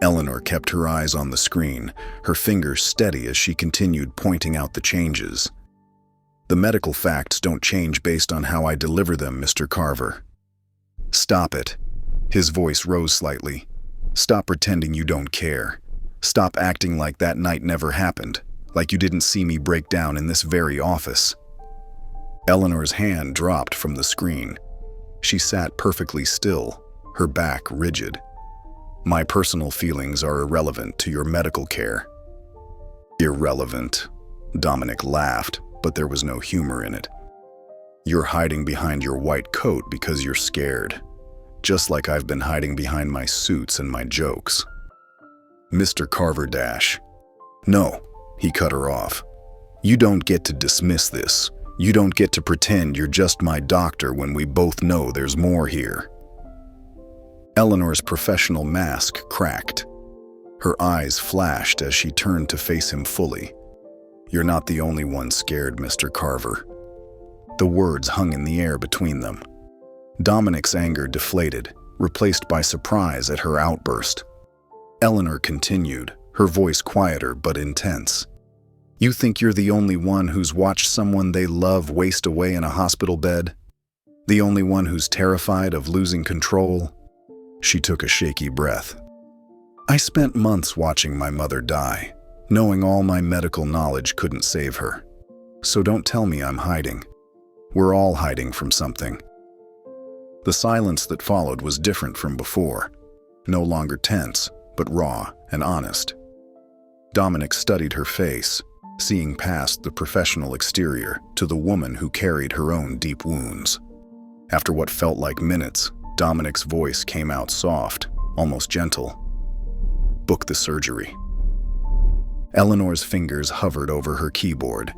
Eleanor kept her eyes on the screen, her fingers steady as she continued pointing out the changes. "The medical facts don't change based on how I deliver them, Mr. Carver." "Stop it." His voice rose slightly. "Stop pretending you don't care. Stop acting like that night never happened, like you didn't see me break down in this very office." Eleanor's hand dropped from the screen. She sat perfectly still, her back rigid. "My personal feelings are irrelevant to your medical care." "Irrelevant?" Dominic laughed, but there was no humor in it. "You're hiding behind your white coat because you're scared. Just like I've been hiding behind my suits and my jokes." "Mr. Carver dash." "No," he cut her off. "You don't get to dismiss this. You don't get to pretend you're just my doctor when we both know there's more here." Eleanor's professional mask cracked. Her eyes flashed as she turned to face him fully. "You're not the only one scared, Mr. Carver." The words hung in the air between them. Dominic's anger deflated, replaced by surprise at her outburst. Eleanor continued, her voice quieter but intense. "You think you're the only one who's watched someone they love waste away in a hospital bed? The only one who's terrified of losing control?" She took a shaky breath. "I spent months watching my mother die, knowing all my medical knowledge couldn't save her. So don't tell me I'm hiding. We're all hiding from something." The silence that followed was different from before, no longer tense, but raw and honest. Dominic studied her face, seeing past the professional exterior to the woman who carried her own deep wounds. After what felt like minutes, Dominic's voice came out soft, almost gentle. "Book the surgery." Eleanor's fingers hovered over her keyboard.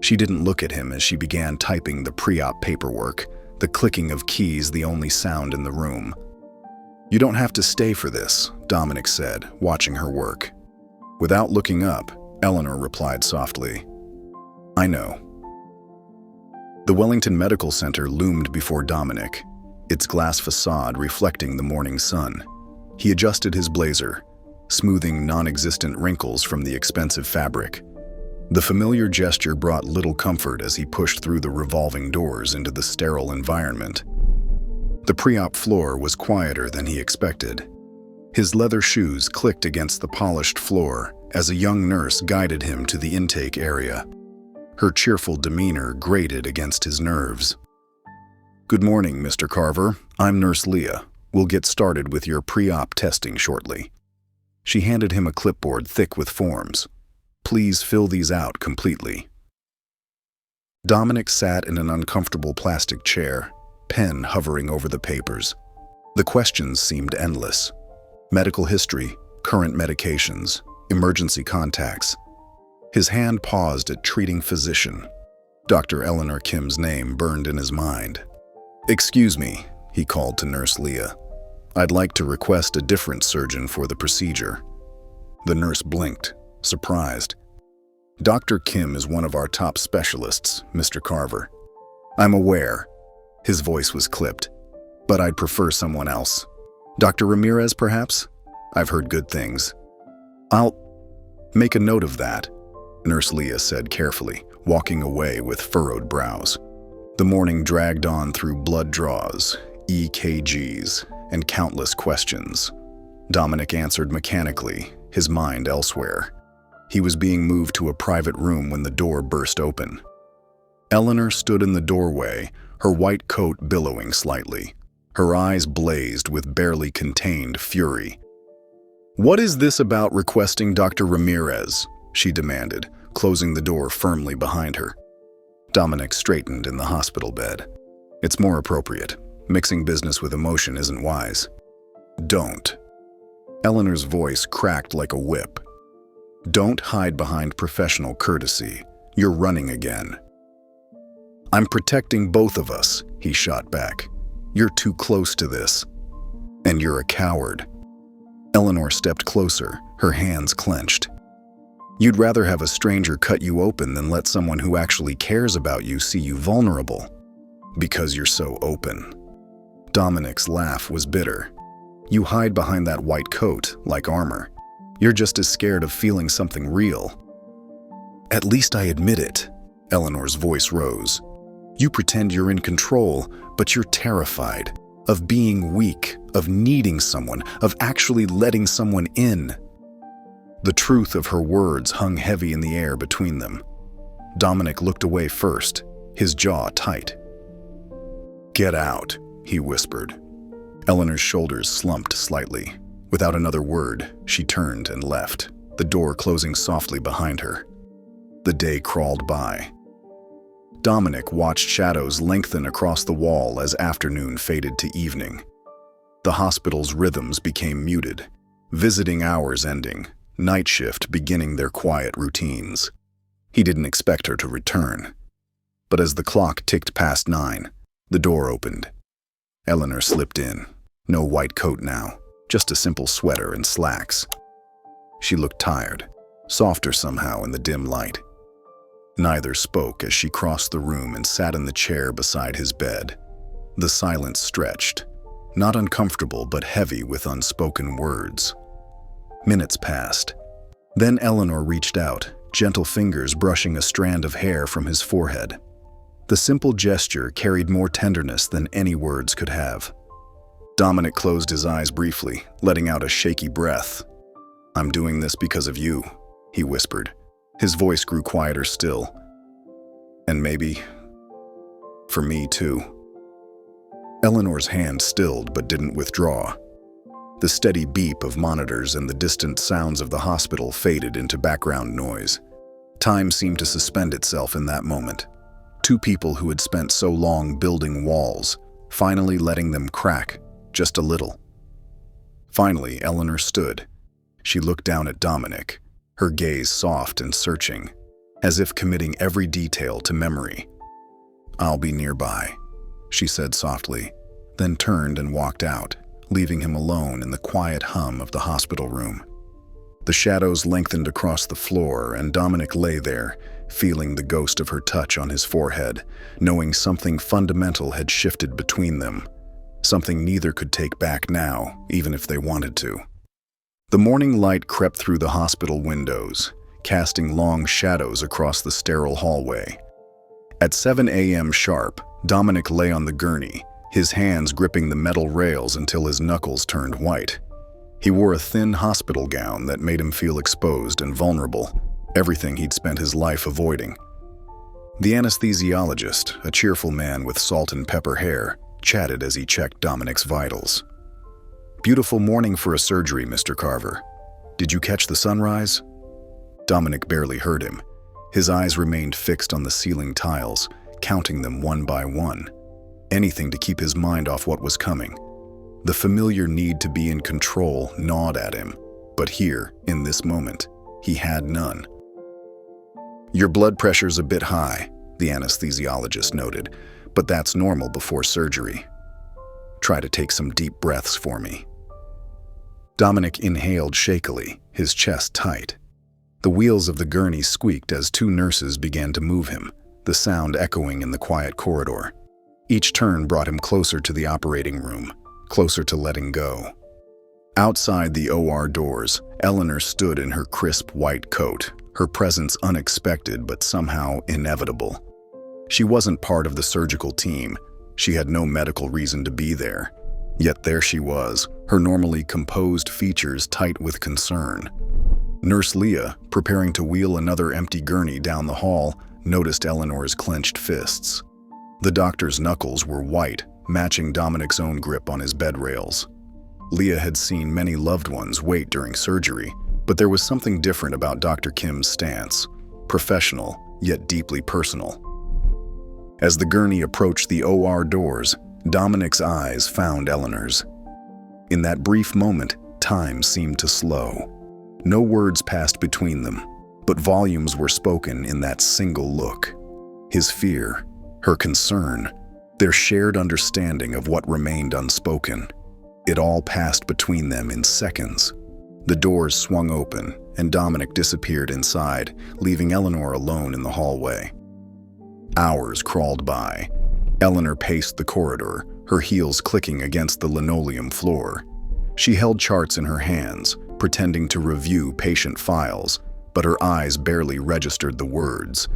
She didn't look at him as she began typing the pre-op paperwork, the clicking of keys the only sound in the room. "You don't have to stay for this," Dominic said, watching her work. Without looking up, Eleanor replied softly, "I know." The Wellington Medical Center loomed before Dominic, its glass facade reflecting the morning sun. He adjusted his blazer, smoothing non-existent wrinkles from the expensive fabric. The familiar gesture brought little comfort as he pushed through the revolving doors into the sterile environment. The pre-op floor was quieter than he expected. His leather shoes clicked against the polished floor as a young nurse guided him to the intake area. Her cheerful demeanor grated against his nerves. "Good morning, Mr. Carver. I'm Nurse Leah. We'll get started with your pre-op testing shortly." She handed him a clipboard thick with forms. "Please fill these out completely." Dominic sat in an uncomfortable plastic chair, pen hovering over the papers. The questions seemed endless. Medical history, current medications, emergency contacts. His hand paused at treating physician. Dr. Eleanor Kim's name burned in his mind. "Excuse me," he called to Nurse Leah. "I'd like to request a different surgeon for the procedure." The nurse blinked, surprised. "Dr. Kim is one of our top specialists, Mr. Carver." "I'm aware." His voice was clipped. "But I'd prefer someone else. Dr. Ramirez, perhaps? I've heard good things." "I'll make a note of that," Nurse Leah said carefully, walking away with furrowed brows. The morning dragged on through blood draws, EKGs, and countless questions. Dominic answered mechanically, his mind elsewhere. He was being moved to a private room when the door burst open. Eleanor stood in the doorway, her white coat billowing slightly. Her eyes blazed with barely contained fury. "What is this about requesting Dr. Ramirez?" she demanded, closing the door firmly behind her. Dominic straightened in the hospital bed. "It's more appropriate. Mixing business with emotion isn't wise." "Don't." Eleanor's voice cracked like a whip. "Don't hide behind professional courtesy. You're running again." "I'm protecting both of us," he shot back. "You're too close to this. And you're a coward." Eleanor stepped closer, her hands clenched. "You'd rather have a stranger cut you open than let someone who actually cares about you see you vulnerable. Because you're so open." Dominic's laugh was bitter. "You hide behind that white coat, like armor. You're just as scared of feeling something real." "At least I admit it." Eleanor's voice rose. "You pretend you're in control, but you're terrified. Of being weak, of needing someone, of actually letting someone in." The truth of her words hung heavy in the air between them. Dominic looked away first, his jaw tight. "Get out," he whispered. Eleanor's shoulders slumped slightly. Without another word, she turned and left, the door closing softly behind her. The day crawled by. Dominic watched shadows lengthen across the wall as afternoon faded to evening. The hospital's rhythms became muted, visiting hours ending, night shift beginning their quiet routines. He didn't expect her to return. But as the clock ticked past 9, the door opened. Eleanor slipped in. No white coat now, just a simple sweater and slacks. She looked tired, softer somehow in the dim light. Neither spoke as she crossed the room and sat in the chair beside his bed. The silence stretched, not uncomfortable but heavy with unspoken words. Minutes passed. Then Eleanor reached out, gentle fingers brushing a strand of hair from his forehead. The simple gesture carried more tenderness than any words could have. Dominic closed his eyes briefly, letting out a shaky breath. "I'm doing this because of you," he whispered. His voice grew quieter still. "And maybe for me too." Eleanor's hand stilled but didn't withdraw. The steady beep of monitors and the distant sounds of the hospital faded into background noise. Time seemed to suspend itself in that moment. Two people who had spent so long building walls, finally letting them crack, just a little. Finally, Eleanor stood. She looked down at Dominic, her gaze soft and searching, as if committing every detail to memory. "I'll be nearby," she said softly, then turned and walked out, leaving him alone in the quiet hum of the hospital room. The shadows lengthened across the floor, and Dominic lay there, feeling the ghost of her touch on his forehead, knowing something fundamental had shifted between them, something neither could take back now, even if they wanted to. The morning light crept through the hospital windows, casting long shadows across the sterile hallway. At 7 a.m. sharp, Dominic lay on the gurney, his hands gripping the metal rails until his knuckles turned white. He wore a thin hospital gown that made him feel exposed and vulnerable, everything he'd spent his life avoiding. The anesthesiologist, a cheerful man with salt and pepper hair, chatted as he checked Dominic's vitals. "Beautiful morning for a surgery, Mr. Carver. Did you catch the sunrise?" Dominic barely heard him. His eyes remained fixed on the ceiling tiles, counting them one by one. Anything to keep his mind off what was coming. The familiar need to be in control gnawed at him, but here, in this moment, he had none. "Your blood pressure's a bit high," the anesthesiologist noted, "but that's normal before surgery. Try to take some deep breaths for me." Dominic inhaled shakily, his chest tight. The wheels of the gurney squeaked as two nurses began to move him, the sound echoing in the quiet corridor. Each turn brought him closer to the operating room, closer to letting go. Outside the OR doors, Eleanor stood in her crisp white coat, her presence unexpected but somehow inevitable. She wasn't part of the surgical team. She had no medical reason to be there. Yet there she was, her normally composed features tight with concern. Nurse Leah, preparing to wheel another empty gurney down the hall, noticed Eleanor's clenched fists. The doctor's knuckles were white, matching Dominic's own grip on his bed rails. Leah had seen many loved ones wait during surgery, but there was something different about Dr. Kim's stance, professional, yet deeply personal. As the gurney approached the OR doors, Dominic's eyes found Eleanor's. In that brief moment, time seemed to slow. No words passed between them, but volumes were spoken in that single look. His fear, her concern, their shared understanding of what remained unspoken. It all passed between them in seconds. The doors swung open, and Dominic disappeared inside, leaving Eleanor alone in the hallway. Hours crawled by. Eleanor paced the corridor, her heels clicking against the linoleum floor. She held charts in her hands, pretending to review patient files, but her eyes barely registered the words.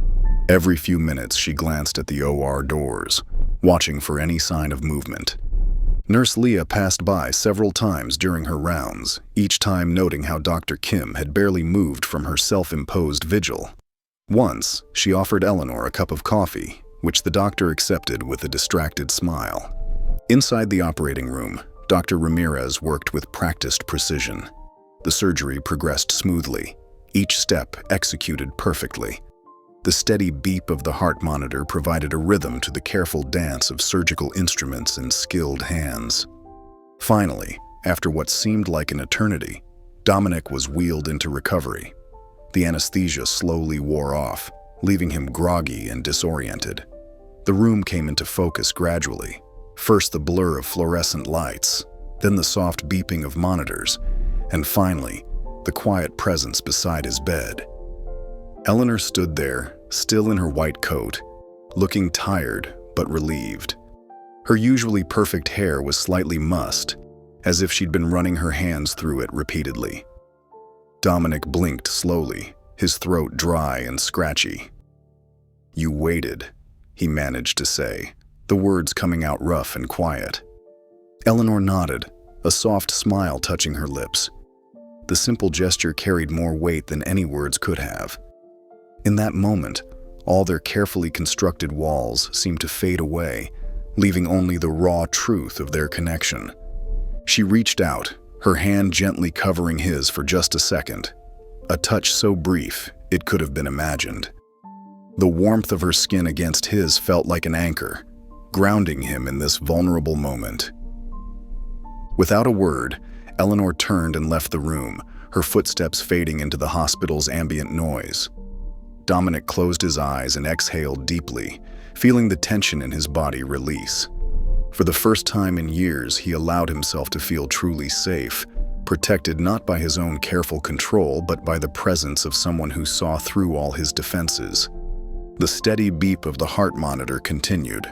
Every few minutes she glanced at the OR doors, watching for any sign of movement. Nurse Leah passed by several times during her rounds, each time noting how Dr. Kim had barely moved from her self-imposed vigil. Once, she offered Eleanor a cup of coffee, which the doctor accepted with a distracted smile. Inside the operating room, Dr. Ramirez worked with practiced precision. The surgery progressed smoothly, each step executed perfectly. The steady beep of the heart monitor provided a rhythm to the careful dance of surgical instruments and skilled hands. Finally, after what seemed like an eternity, Dominic was wheeled into recovery. The anesthesia slowly wore off, leaving him groggy and disoriented. The room came into focus gradually. First the blur of fluorescent lights, then the soft beeping of monitors, and finally, the quiet presence beside his bed. Eleanor stood there, still in her white coat, looking tired but relieved. Her usually perfect hair was slightly mussed, as if she'd been running her hands through it repeatedly. Dominic blinked slowly, his throat dry and scratchy. "You waited," he managed to say, the words coming out rough and quiet. Eleanor nodded, a soft smile touching her lips. The simple gesture carried more weight than any words could have. In that moment, all their carefully constructed walls seemed to fade away, leaving only the raw truth of their connection. She reached out, her hand gently covering his for just a second, a touch so brief it could have been imagined. The warmth of her skin against his felt like an anchor, grounding him in this vulnerable moment. Without a word, Eleanor turned and left the room, her footsteps fading into the hospital's ambient noise. Dominic closed his eyes and exhaled deeply, feeling the tension in his body release. For the first time in years, he allowed himself to feel truly safe, protected not by his own careful control but by the presence of someone who saw through all his defenses. The steady beep of the heart monitor continued,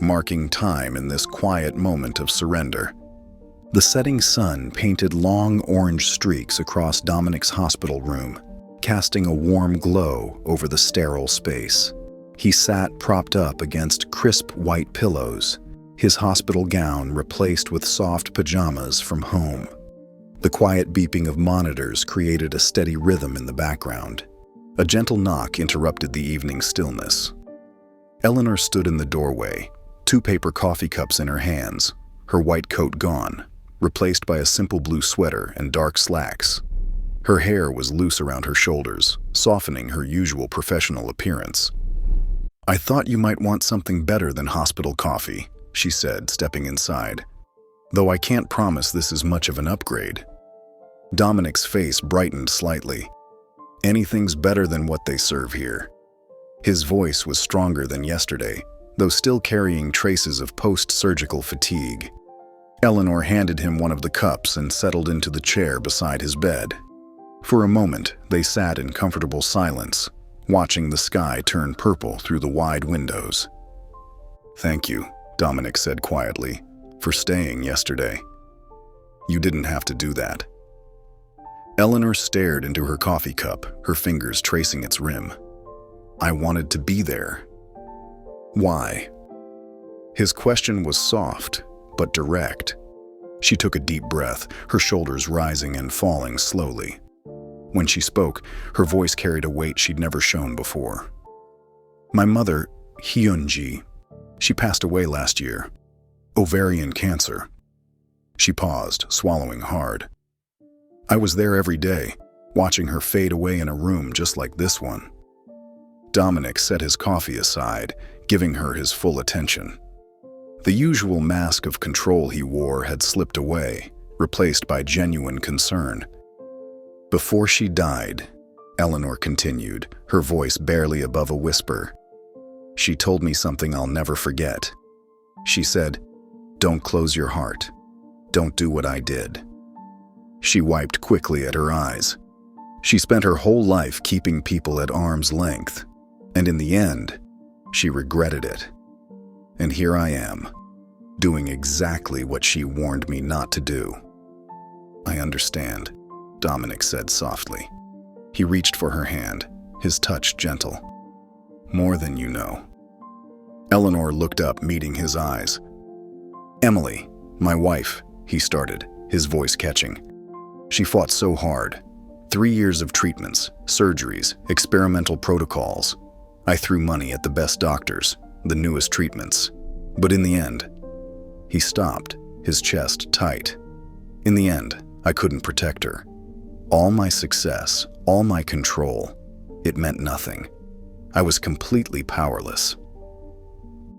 marking time in this quiet moment of surrender. The setting sun painted long orange streaks across Dominic's hospital room, casting a warm glow over the sterile space. He sat propped up against crisp white pillows, his hospital gown replaced with soft pajamas from home. The quiet beeping of monitors created a steady rhythm in the background. A gentle knock interrupted the evening stillness. Eleanor stood in the doorway, 2 paper coffee cups in her hands, her white coat gone, replaced by a simple blue sweater and dark slacks. Her hair was loose around her shoulders, softening her usual professional appearance. "I thought you might want something better than hospital coffee," she said, stepping inside. "Though I can't promise this is much of an upgrade." Dominic's face brightened slightly. "Anything's better than what they serve here." His voice was stronger than yesterday, though still carrying traces of post-surgical fatigue. Eleanor handed him one of the cups and settled into the chair beside his bed. For a moment, they sat in comfortable silence, watching the sky turn purple through the wide windows. "Thank you," Dominic said quietly, "for staying yesterday. You didn't have to do that." Eleanor stared into her coffee cup, her fingers tracing its rim. "I wanted to be there." "Why?" His question was soft, but direct. She took a deep breath, her shoulders rising and falling slowly. When she spoke, her voice carried a weight she'd never shown before. "My mother, Hyunji, she passed away last year. Ovarian cancer." She paused, swallowing hard. "I was there every day, watching her fade away in a room just like this one." Dominic set his coffee aside, giving her his full attention. The usual mask of control he wore had slipped away, replaced by genuine concern. "Before she died," Eleanor continued, her voice barely above a whisper, "she told me something I'll never forget. She said, 'Don't close your heart. Don't do what I did.'" She wiped quickly at her eyes. She spent her whole life keeping people at arm's length, and in the end, she regretted it. And here I am, doing exactly what she warned me not to do. "I understand," Dominic said softly. He reached for her hand, his touch gentle. "More than you know." Eleanor looked up, meeting his eyes. "Emily, my wife," he started, his voice catching. "She fought so hard. 3 years of treatments, surgeries, experimental protocols. I threw money at the best doctors, the newest treatments. But in the end," he stopped, his chest tight. "In the end, I couldn't protect her. All my success, all my control, it meant nothing. I was completely powerless."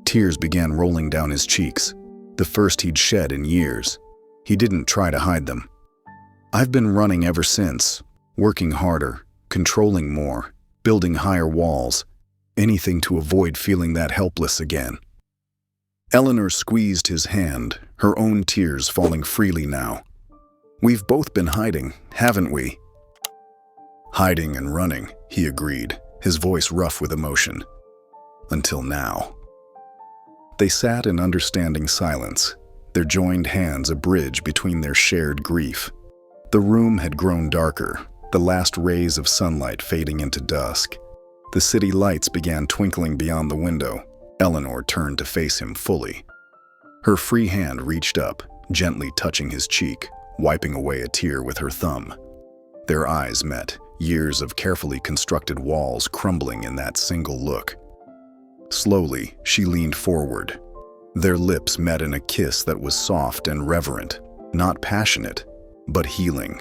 Tears began rolling down his cheeks, the first he'd shed in years. He didn't try to hide them. "I've been running ever since, working harder, controlling more, building higher walls, anything to avoid feeling that helpless again." Eleanor squeezed his hand, her own tears falling freely now. "We've both been hiding, haven't we?" "Hiding and running," he agreed, his voice rough with emotion. "Until now." They sat in understanding silence, their joined hands a bridge between their shared grief. The room had grown darker, the last rays of sunlight fading into dusk. The city lights began twinkling beyond the window. Eleanor turned to face him fully. Her free hand reached up, gently touching his cheek, wiping away a tear with her thumb. Their eyes met, years of carefully constructed walls crumbling in that single look. Slowly, she leaned forward. Their lips met in a kiss that was soft and reverent, not passionate, but healing.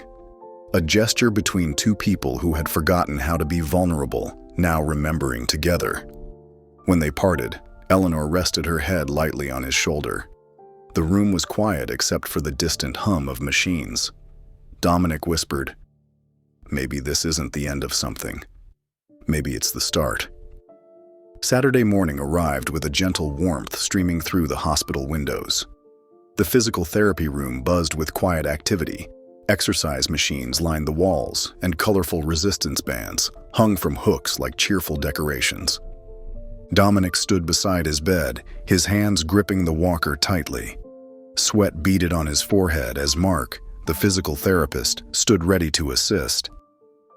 A gesture between two people who had forgotten how to be vulnerable, now remembering together. When they parted, Eleanor rested her head lightly on his shoulder. The room was quiet except for the distant hum of machines. Dominic whispered, "Maybe this isn't the end of something. Maybe it's the start." Saturday morning arrived with a gentle warmth streaming through the hospital windows. The physical therapy room buzzed with quiet activity, Exercise machines lined the walls, and colorful resistance bands hung from hooks like cheerful decorations. Dominic stood beside his bed, his hands gripping the walker tightly. Sweat beaded on his forehead as Mark, the physical therapist, stood ready to assist.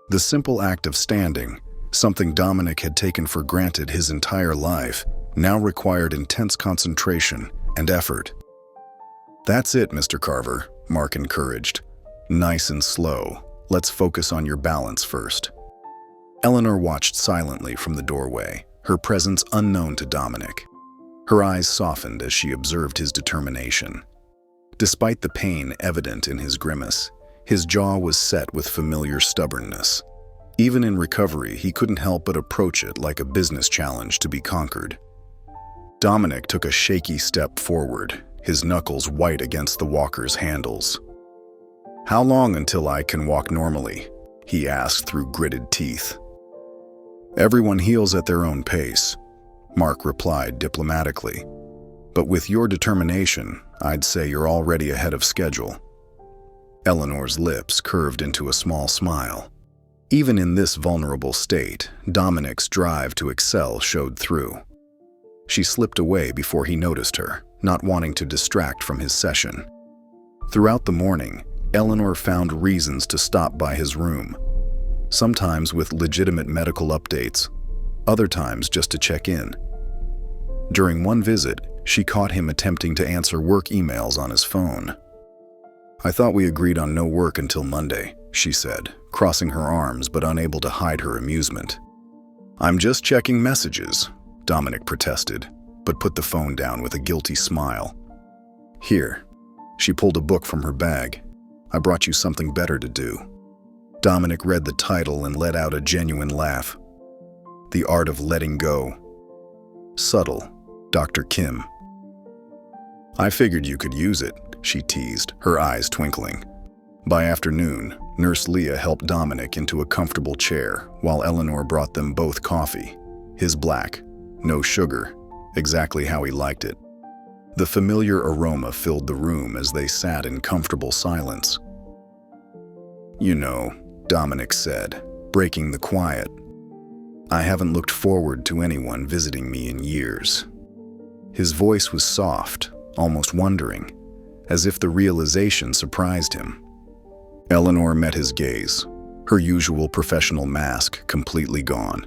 The simple act of standing, something Dominic had taken for granted his entire life, now required intense concentration and effort. "That's it, Mr. Carver," Mark encouraged. "Nice and slow. Let's focus on your balance first." Eleanor watched silently from the doorway, her presence unknown to Dominic. Her eyes softened as she observed his determination. Despite the pain evident in his grimace, his jaw was set with familiar stubbornness. Even in recovery, he couldn't help but approach it like a business challenge to be conquered. Dominic took a shaky step forward, his knuckles white against the walker's handles. "How long until I can walk normally?" he asked through gritted teeth. "Everyone heals at their own pace," Mark replied diplomatically. "But with your determination, I'd say you're already ahead of schedule." Eleanor's lips curved into a small smile. Even in this vulnerable state, Dominic's drive to excel showed through. She slipped away before he noticed her, not wanting to distract from his session. Throughout the morning, Eleanor found reasons to stop by his room, sometimes with legitimate medical updates, other times just to check in. During one visit, she caught him attempting to answer work emails on his phone. "I thought we agreed on no work until Monday," she said, crossing her arms but unable to hide her amusement. "I'm just checking messages," Dominic protested, but put the phone down with a guilty smile. "Here." She pulled a book from her bag. "I brought you something better to do." Dominic read the title and let out a genuine laugh. "The Art of Letting Go. Subtle, Dr. Kim." "I figured you could use it," she teased, her eyes twinkling. By afternoon, Nurse Leah helped Dominic into a comfortable chair while Eleanor brought them both coffee. His black, no sugar, exactly how he liked it. The familiar aroma filled the room as they sat in comfortable silence. "You know," Dominic said, breaking the quiet, "I haven't looked forward to anyone visiting me in years." His voice was soft, almost wondering, as if the realization surprised him. Eleanor met his gaze, her usual professional mask completely gone.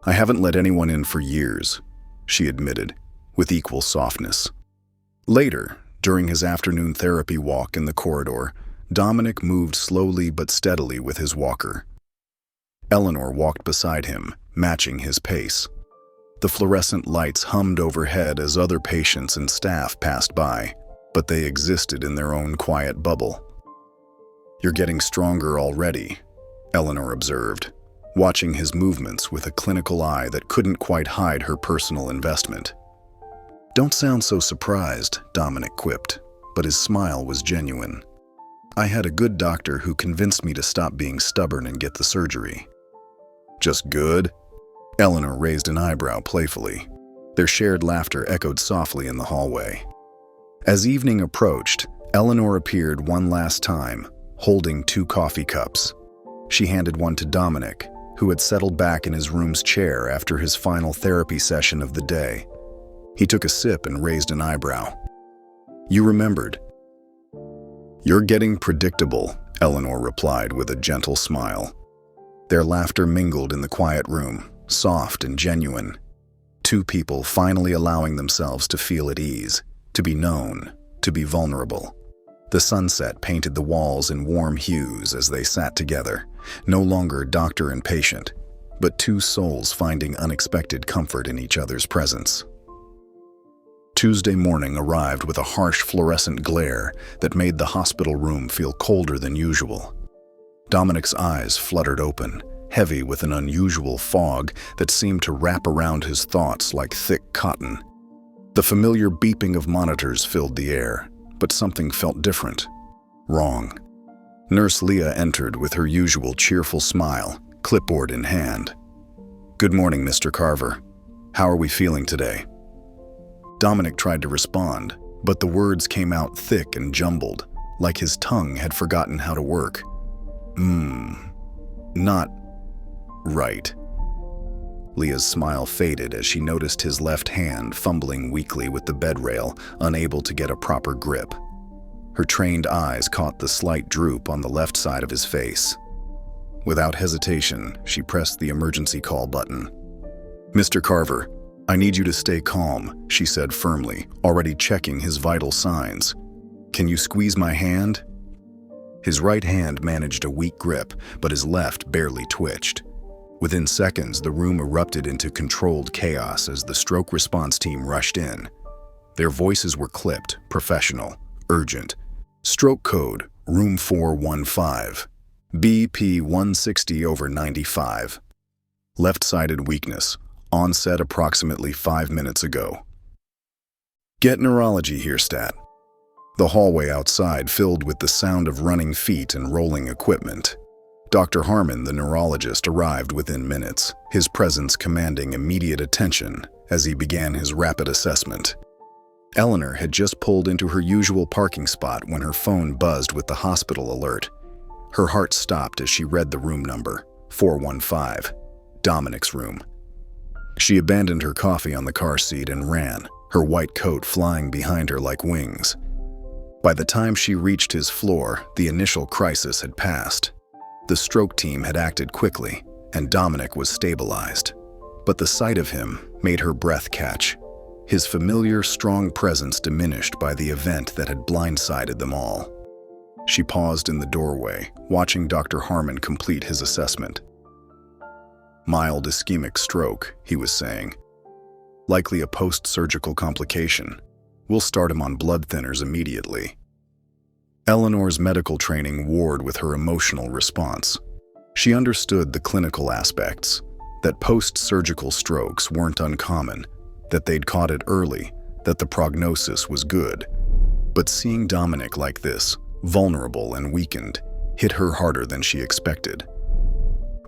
"I haven't let anyone in for years," she admitted, with equal softness. Later, during his afternoon therapy walk in the corridor, Dominic moved slowly but steadily with his walker. Eleanor walked beside him, matching his pace. The fluorescent lights hummed overhead as other patients and staff passed by, but they existed in their own quiet bubble. "You're getting stronger already," Eleanor observed, watching his movements with a clinical eye that couldn't quite hide her personal investment. "Don't sound so surprised," Dominic quipped, but his smile was genuine. "I had a good doctor who convinced me to stop being stubborn and get the surgery." "Just good?" Eleanor raised an eyebrow playfully. Their shared laughter echoed softly in the hallway. As evening approached, Eleanor appeared one last time, holding 2 coffee cups. She handed one to Dominic, who had settled back in his room's chair after his final therapy session of the day. He took a sip and raised an eyebrow. "You remembered." "You're getting predictable," Eleanor replied with a gentle smile. Their laughter mingled in the quiet room, soft and genuine. 2 people finally allowing themselves to feel at ease, to be known, to be vulnerable. The sunset painted the walls in warm hues as they sat together, no longer doctor and patient, but 2 souls finding unexpected comfort in each other's presence. Tuesday morning arrived with a harsh fluorescent glare that made the hospital room feel colder than usual. Dominic's eyes fluttered open, heavy with an unusual fog that seemed to wrap around his thoughts like thick cotton. The familiar beeping of monitors filled the air, but something felt different. Wrong. Nurse Leah entered with her usual cheerful smile, clipboard in hand. "Good morning, Mr. Carver. How are we feeling today?" Dominic tried to respond, but the words came out thick and jumbled, like his tongue had forgotten how to work. Not right. Leah's smile faded as she noticed his left hand fumbling weakly with the bed rail, unable to get a proper grip. Her trained eyes caught the slight droop on the left side of his face. Without hesitation, she pressed the emergency call button. "Mr. Carver, I need you to stay calm," she said firmly, already checking his vital signs. "Can you squeeze my hand?" His right hand managed a weak grip, but his left barely twitched. Within seconds, the room erupted into controlled chaos as the stroke response team rushed in. Their voices were clipped, professional, urgent. "Stroke code, room 415. BP 160/95. Left-sided weakness. Onset approximately 5 minutes ago. Get neurology here, stat." The hallway outside filled with the sound of running feet and rolling equipment. Dr. Harmon, the neurologist, arrived within minutes, his presence commanding immediate attention as he began his rapid assessment. Eleanor had just pulled into her usual parking spot when her phone buzzed with the hospital alert. Her heart stopped as she read the room number, 415, Dominic's room. She abandoned her coffee on the car seat and ran, her white coat flying behind her like wings. By the time she reached his floor, the initial crisis had passed. The stroke team had acted quickly, and Dominic was stabilized. But the sight of him made her breath catch. His familiar, strong presence diminished by the event that had blindsided them all. She paused in the doorway, watching Dr. Harmon complete his assessment. "Mild ischemic stroke," he was saying. "Likely a post-surgical complication. We'll start him on blood thinners immediately." Eleanor's medical training warred with her emotional response. She understood the clinical aspects, that post-surgical strokes weren't uncommon, that they'd caught it early, that the prognosis was good. But seeing Dominic like this, vulnerable and weakened, hit her harder than she expected.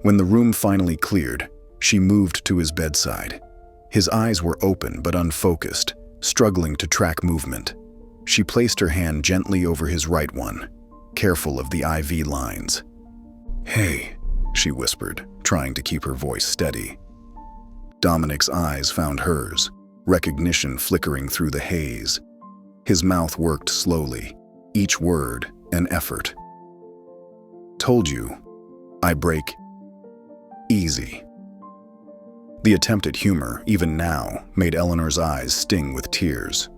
When the room finally cleared, she moved to his bedside. His eyes were open but unfocused, struggling to track movement. She placed her hand gently over his right one, careful of the IV lines. "Hey," she whispered, trying to keep her voice steady. Dominic's eyes found hers, recognition flickering through the haze. His mouth worked slowly, each word an effort. "Told you, I break easy." The attempt at humor, even now, made Eleanor's eyes sting with tears.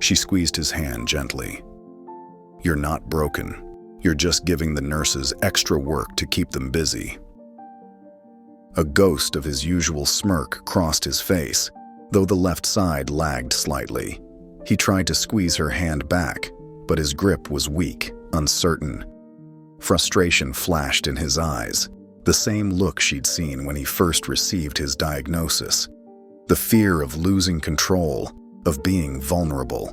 She squeezed his hand gently. "You're not broken. You're just giving the nurses extra work to keep them busy." A ghost of his usual smirk crossed his face, though the left side lagged slightly. He tried to squeeze her hand back, but his grip was weak, uncertain. Frustration flashed in his eyes, the same look she'd seen when he first received his diagnosis. The fear of losing control, of being vulnerable.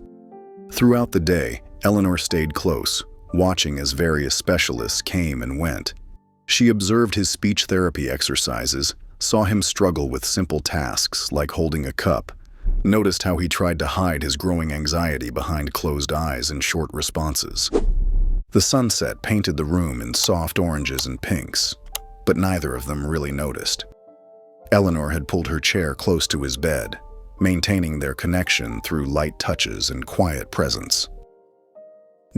Throughout the day, Eleanor stayed close, watching as various specialists came and went. She observed his speech therapy exercises, saw him struggle with simple tasks like holding a cup, noticed how he tried to hide his growing anxiety behind closed eyes and short responses. The sunset painted the room in soft oranges and pinks, but neither of them really noticed. Eleanor had pulled her chair close to his bed, maintaining their connection through light touches and quiet presence.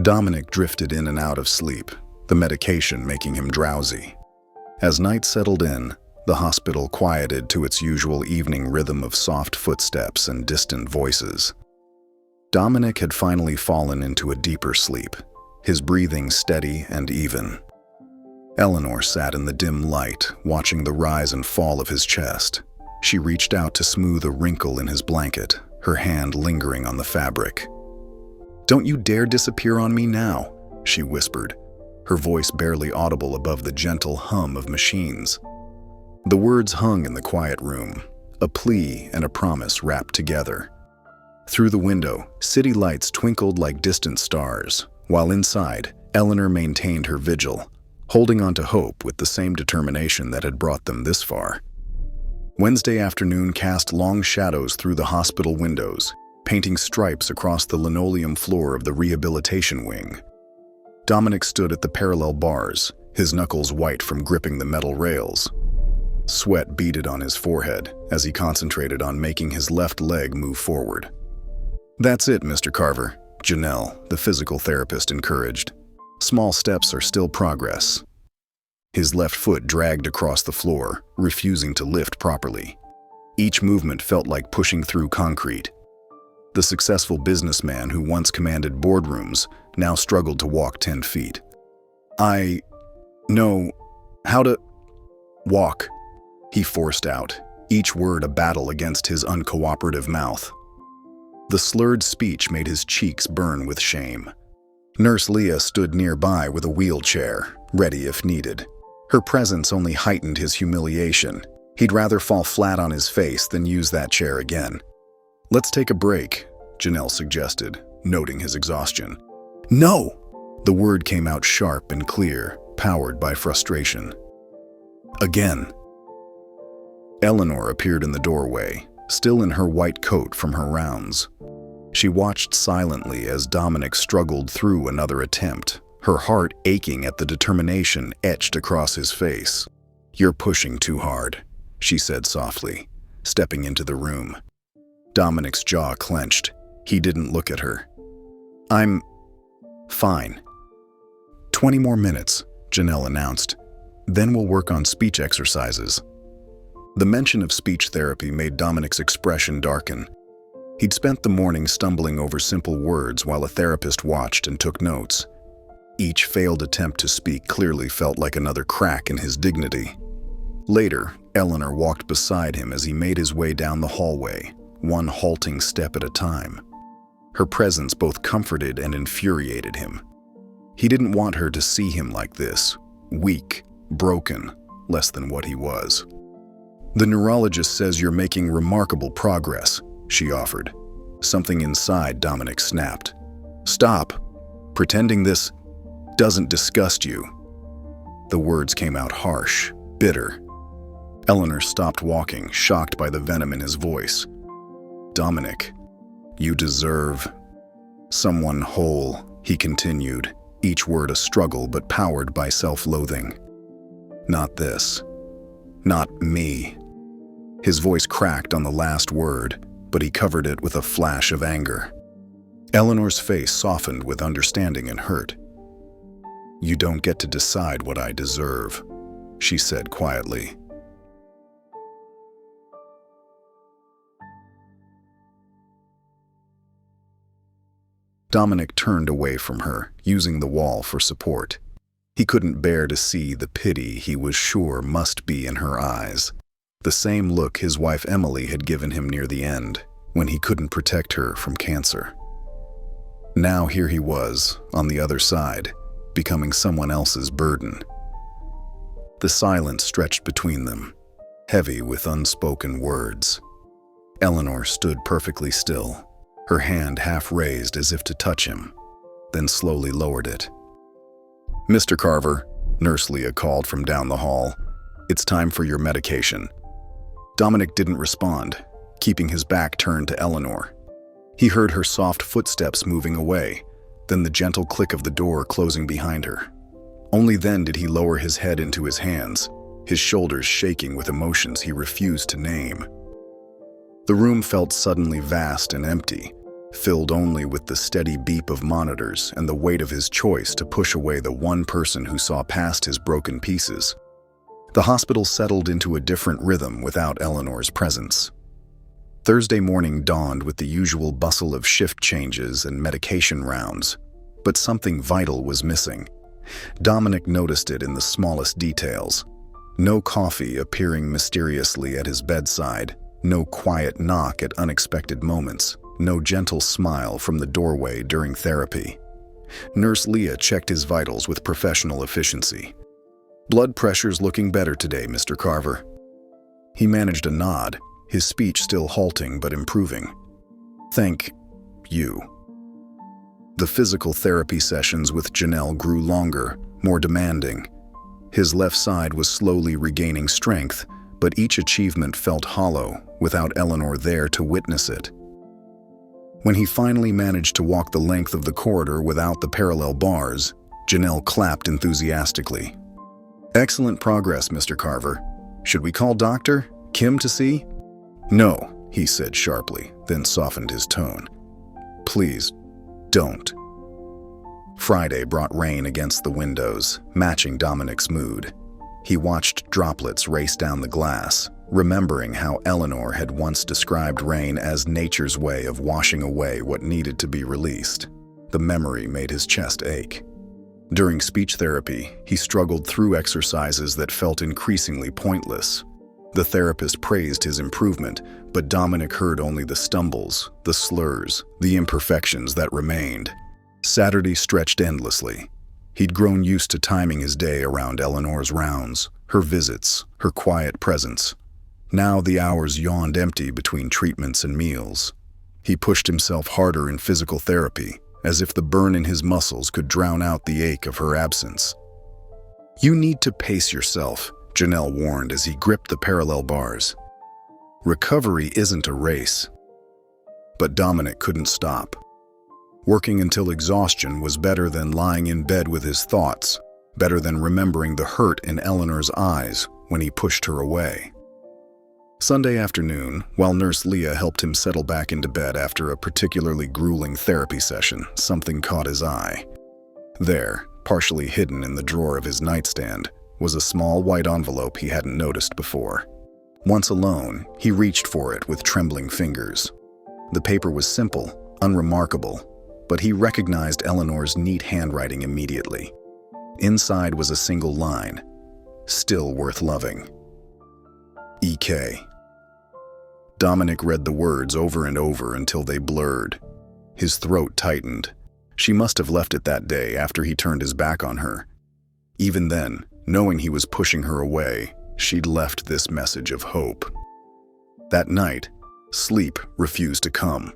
Dominic drifted in and out of sleep, the medication making him drowsy. As night settled in, the hospital quieted to its usual evening rhythm of soft footsteps and distant voices. Dominic had finally fallen into a deeper sleep, his breathing steady and even. Eleanor sat in the dim light, watching the rise and fall of his chest. She reached out to smooth a wrinkle in his blanket, her hand lingering on the fabric. "Don't you dare disappear on me now," she whispered, her voice barely audible above the gentle hum of machines. The words hung in the quiet room, a plea and a promise wrapped together. Through the window, city lights twinkled like distant stars, while inside, Eleanor maintained her vigil, holding on to hope with the same determination that had brought them this far. Wednesday afternoon cast long shadows through the hospital windows, painting stripes across the linoleum floor of the rehabilitation wing. Dominic stood at the parallel bars, his knuckles white from gripping the metal rails. Sweat beaded on his forehead as he concentrated on making his left leg move forward. "That's it, Mr. Carver," Janelle, the physical therapist, encouraged. "Small steps are still progress." His left foot dragged across the floor, refusing to lift properly. Each movement felt like pushing through concrete. The successful businessman who once commanded boardrooms now struggled to walk 10 feet. "I know how to walk," he forced out, each word a battle against his uncooperative mouth. The slurred speech made his cheeks burn with shame. Nurse Leah stood nearby with a wheelchair, ready if needed. Her presence only heightened his humiliation. He'd rather fall flat on his face than use that chair again. "Let's take a break," Janelle suggested, noting his exhaustion. "No!" The word came out sharp and clear, powered by frustration. Again. Eleanor appeared in the doorway, still in her white coat from her rounds. She watched silently as Dominic struggled through another attempt, her heart aching at the determination etched across his face. "You're pushing too hard," she said softly, stepping into the room. Dominic's jaw clenched. He didn't look at her. "I'm fine." 20 more minutes, Janelle announced. "Then we'll work on speech exercises." The mention of speech therapy made Dominic's expression darken. He'd spent the morning stumbling over simple words while a therapist watched and took notes. Each failed attempt to speak clearly felt like another crack in his dignity. Later, Eleanor walked beside him as he made his way down the hallway, one halting step at a time. Her presence both comforted and infuriated him. He didn't want her to see him like this, weak, broken, less than what he was. "The neurologist says you're making remarkable progress," she offered. Something inside Dominic snapped. "Stop. Pretending this doesn't disgust you." The words came out harsh, bitter. Eleanor stopped walking, shocked by the venom in his voice. "Dominic, you deserve someone whole," he continued, each word a struggle but powered by self-loathing. "Not this. Not me." His voice cracked on the last word, but he covered it with a flash of anger. Eleanor's face softened with understanding and hurt. "You don't get to decide what I deserve," she said quietly. Dominic turned away from her, using the wall for support. He couldn't bear to see the pity he was sure must be in her eyes. The same look his wife Emily had given him near the end, when he couldn't protect her from cancer. Now here he was, on the other side, becoming someone else's burden. The silence stretched between them, heavy with unspoken words. Eleanor stood perfectly still, her hand half raised as if to touch him, then slowly lowered it. "Mr. Carver," Nurse Leah called from down the hall, "it's time for your medication." Dominic didn't respond, keeping his back turned to Eleanor. He heard her soft footsteps moving away, then the gentle click of the door closing behind her. Only then did he lower his head into his hands, his shoulders shaking with emotions he refused to name. The room felt suddenly vast and empty, filled only with the steady beep of monitors and the weight of his choice to push away the one person who saw past his broken pieces. The hospital settled into a different rhythm without Eleanor's presence. Thursday morning dawned with the usual bustle of shift changes and medication rounds, but something vital was missing. Dominic noticed it in the smallest details. No coffee appearing mysteriously at his bedside, no quiet knock at unexpected moments, no gentle smile from the doorway during therapy. Nurse Leah checked his vitals with professional efficiency. "Blood pressure's looking better today, Mr. Carver." He managed a nod, his speech still halting but improving. "Thank you." The physical therapy sessions with Janelle grew longer, more demanding. His left side was slowly regaining strength, but each achievement felt hollow without Eleanor there to witness it. When he finally managed to walk the length of the corridor without the parallel bars, Janelle clapped enthusiastically. "Excellent progress, Mr. Carver. Should we call Dr. Kim to see?" "No," he said sharply, then softened his tone. "Please, don't." Friday brought rain against the windows, matching Dominic's mood. He watched droplets race down the glass, remembering how Eleanor had once described rain as nature's way of washing away what needed to be released. The memory made his chest ache. During speech therapy, he struggled through exercises that felt increasingly pointless. The therapist praised his improvement, but Dominic heard only the stumbles, the slurs, the imperfections that remained. Saturday stretched endlessly. He'd grown used to timing his day around Eleanor's rounds, her visits, her quiet presence. Now the hours yawned empty between treatments and meals. He pushed himself harder in physical therapy, as if the burn in his muscles could drown out the ache of her absence. "You need to pace yourself," Janelle warned as he gripped the parallel bars. "Recovery isn't a race." But Dominic couldn't stop. Working until exhaustion was better than lying in bed with his thoughts, better than remembering the hurt in Eleanor's eyes when he pushed her away. Sunday afternoon, while Nurse Leah helped him settle back into bed after a particularly grueling therapy session, something caught his eye. There, partially hidden in the drawer of his nightstand, was a small white envelope he hadn't noticed before. Once alone, he reached for it with trembling fingers. The paper was simple, unremarkable, but he recognized Eleanor's neat handwriting immediately. Inside was a single line, "Still worth loving. E.K." Dominic read the words over and over until they blurred. His throat tightened. She must have left it that day after he turned his back on her. Even then, knowing he was pushing her away, she'd left this message of hope. That night, sleep refused to come.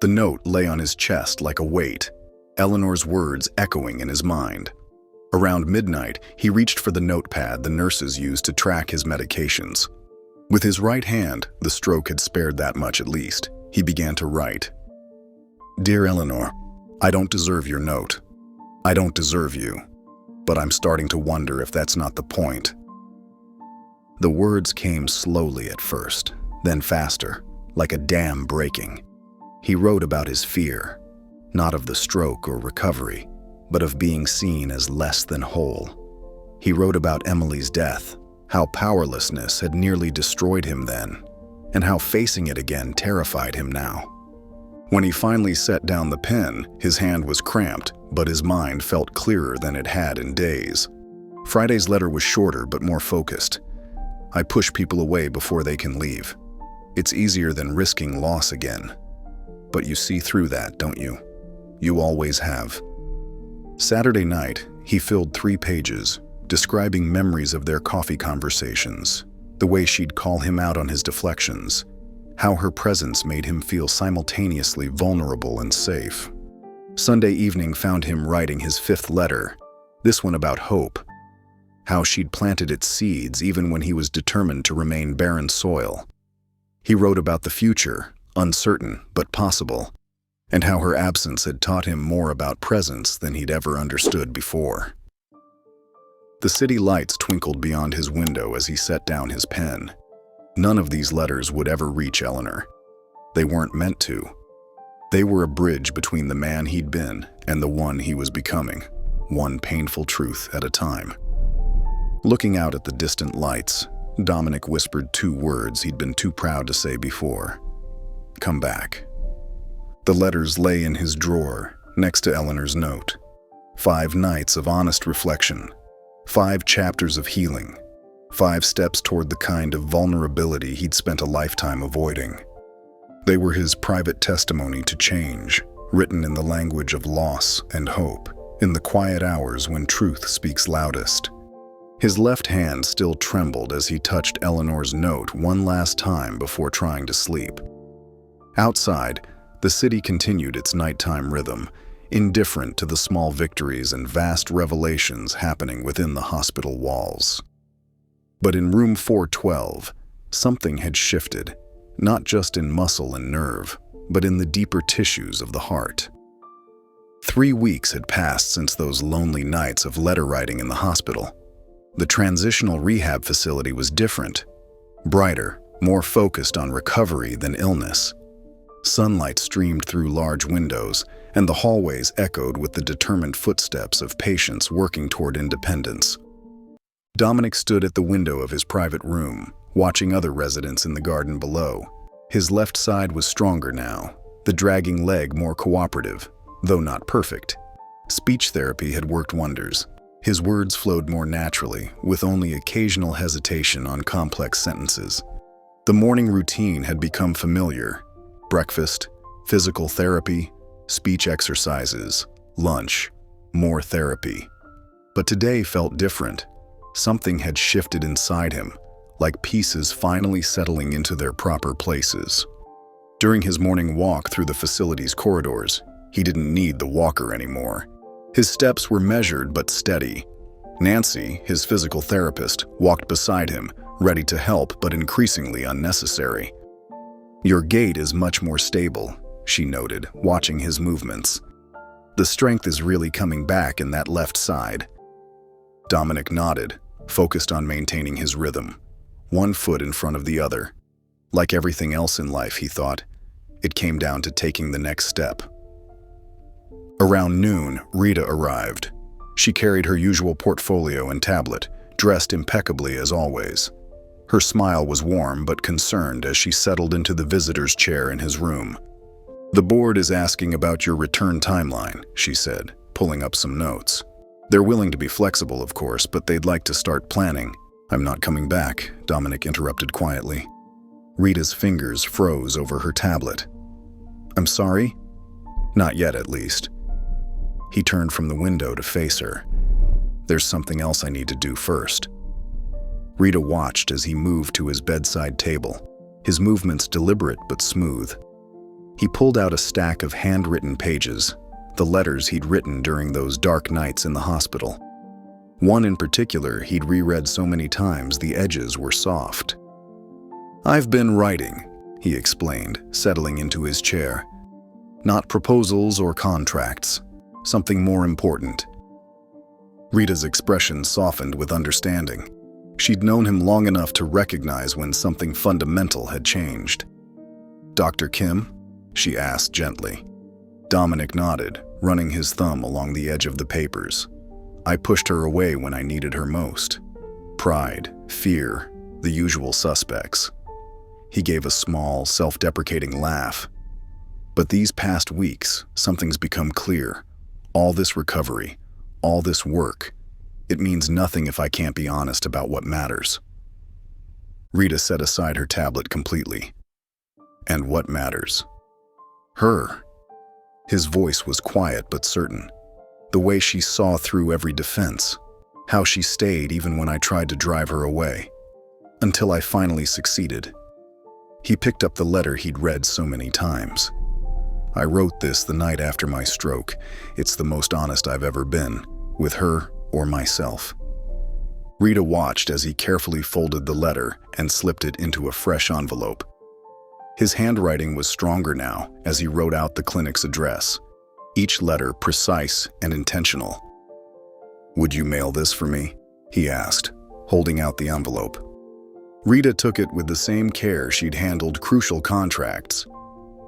The note lay on his chest like a weight, Eleanor's words echoing in his mind. Around midnight, he reached for the notepad the nurses used to track his medications. With his right hand, the stroke had spared that much at least, he began to write. "Dear Eleanor, I don't deserve your note. I don't deserve you. But I'm starting to wonder if that's not the point." The words came slowly at first, then faster, like a dam breaking. He wrote about his fear, not of the stroke or recovery, but of being seen as less than whole. He wrote about Emily's death, how powerlessness had nearly destroyed him then, and how facing it again terrified him now. When he finally set down the pen, his hand was cramped, but his mind felt clearer than it had in days. Friday's letter was shorter but more focused. "I push people away before they can leave. It's easier than risking loss again. But you see through that, don't you? You always have." Saturday night, he filled 3 pages, describing memories of their coffee conversations, the way she'd call him out on his deflections, how her presence made him feel simultaneously vulnerable and safe. Sunday evening found him writing his 5th letter, this one about hope, how she'd planted its seeds even when he was determined to remain barren soil. He wrote about the future, uncertain but possible, and how her absence had taught him more about presence than he'd ever understood before. The city lights twinkled beyond his window as he set down his pen. None of these letters would ever reach Eleanor. They weren't meant to. They were a bridge between the man he'd been and the one he was becoming, one painful truth at a time. Looking out at the distant lights, Dominic whispered 2 words he'd been too proud to say before. "Come back." The letters lay in his drawer, next to Eleanor's note. 5 nights of honest reflection, 5 chapters of healing, 5 steps toward the kind of vulnerability he'd spent a lifetime avoiding. They were his private testimony to change, written in the language of loss and hope, in the quiet hours when truth speaks loudest. His left hand still trembled as he touched Eleanor's note one last time before trying to sleep. Outside, the city continued its nighttime rhythm, indifferent to the small victories and vast revelations happening within the hospital walls. But in room 412, something had shifted, not just in muscle and nerve, but in the deeper tissues of the heart. 3 weeks had passed since those lonely nights of letter writing in the hospital. The transitional rehab facility was different, brighter, more focused on recovery than illness. Sunlight streamed through large windows, and the hallways echoed with the determined footsteps of patients working toward independence. Dominic stood at the window of his private room, watching other residents in the garden below. His left side was stronger now, the dragging leg more cooperative, though not perfect. Speech therapy had worked wonders. His words flowed more naturally, with only occasional hesitation on complex sentences. The morning routine had become familiar. Breakfast, physical therapy, speech exercises, lunch, more therapy. But today felt different. Something had shifted inside him, like pieces finally settling into their proper places. During his morning walk through the facility's corridors, he didn't need the walker anymore. His steps were measured but steady. Nancy, his physical therapist, walked beside him, ready to help but increasingly unnecessary. "Your gait is much more stable," she noted, watching his movements. "The strength is really coming back in that left side." Dominic nodded, focused on maintaining his rhythm, one foot in front of the other. Like everything else in life, he thought, it came down to taking the next step. Around noon, Rita arrived. She carried her usual portfolio and tablet, dressed impeccably as always. Her smile was warm but concerned as she settled into the visitor's chair in his room. "The board is asking about your return timeline," she said, pulling up some notes. "They're willing to be flexible, of course, but they'd like to start planning." "I'm not coming back," Dominic interrupted quietly. Rita's fingers froze over her tablet. "I'm sorry?" "Not yet, at least." He turned from the window to face her. "There's something else I need to do first." Rita watched as he moved to his bedside table, his movements deliberate but smooth. He pulled out a stack of handwritten pages, the letters he'd written during those dark nights in the hospital. One in particular he'd reread so many times the edges were soft. "I've been writing," he explained, settling into his chair. "Not proposals or contracts. Something more important." Rita's expression softened with understanding. She'd known him long enough to recognize when something fundamental had changed. "Dr. Kim?" she asked gently. Dominic nodded, running his thumb along the edge of the papers. "I pushed her away when I needed her most. Pride, fear, the usual suspects." He gave a small, self-deprecating laugh. "But these past weeks, something's become clear. All this recovery, all this work, it means nothing if I can't be honest about what matters." Rita set aside her tablet completely. "And what matters?" "Her." His voice was quiet but certain. The way she saw through every defense. How she stayed even when I tried to drive her away. Until I finally succeeded. He picked up the letter he'd read so many times. "I wrote this the night after my stroke. It's the most honest I've ever been, with her or myself." Rita watched as he carefully folded the letter and slipped it into a fresh envelope. His handwriting was stronger now as he wrote out the clinic's address, each letter precise and intentional. "Would you mail this for me?" he asked, holding out the envelope. Rita took it with the same care she'd handled crucial contracts.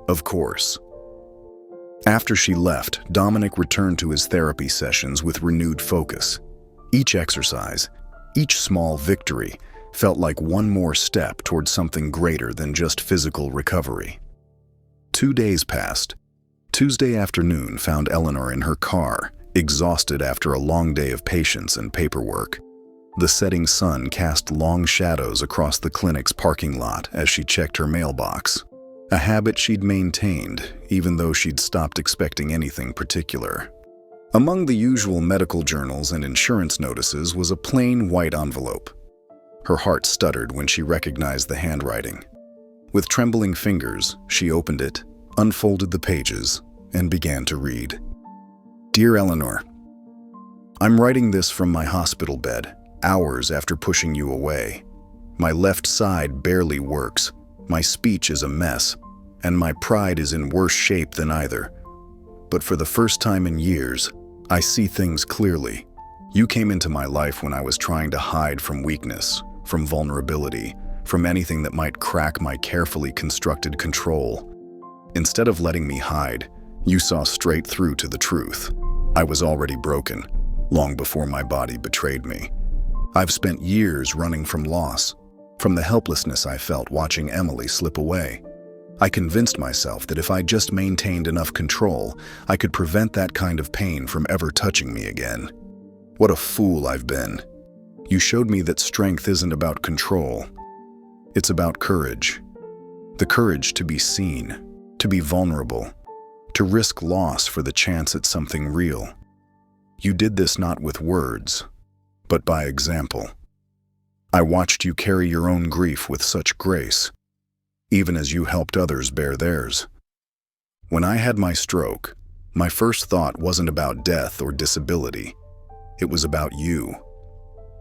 "Of course." After she left, Dominic returned to his therapy sessions with renewed focus. Each exercise, each small victory, felt like one more step towards something greater than just physical recovery. 2 days passed. Tuesday afternoon found Eleanor in her car, exhausted after a long day of patients and paperwork. The setting sun cast long shadows across the clinic's parking lot as she checked her mailbox. A habit she'd maintained, even though she'd stopped expecting anything particular. Among the usual medical journals and insurance notices was a plain white envelope. Her heart stuttered when she recognized the handwriting. With trembling fingers, she opened it, unfolded the pages, and began to read. "Dear Eleanor, I'm writing this from my hospital bed, hours after pushing you away. My left side barely works, my speech is a mess, and my pride is in worse shape than either. but for the first time in years, I see things clearly. You came into my life when I was trying to hide from weakness, from vulnerability, from anything that might crack my carefully constructed control. Instead of letting me hide, you saw straight through to the truth. I was already broken, long before my body betrayed me. I've spent years running from loss, from the helplessness I felt watching Emily slip away. I convinced myself that if I just maintained enough control, I could prevent that kind of pain from ever touching me again. What a fool I've been. You showed me that strength isn't about control. It's about courage. The courage to be seen, to be vulnerable, to risk loss for the chance at something real. You did this not with words, but by example. I watched you carry your own grief with such grace, even as you helped others bear theirs. When I had my stroke, my first thought wasn't about death or disability. It was about you,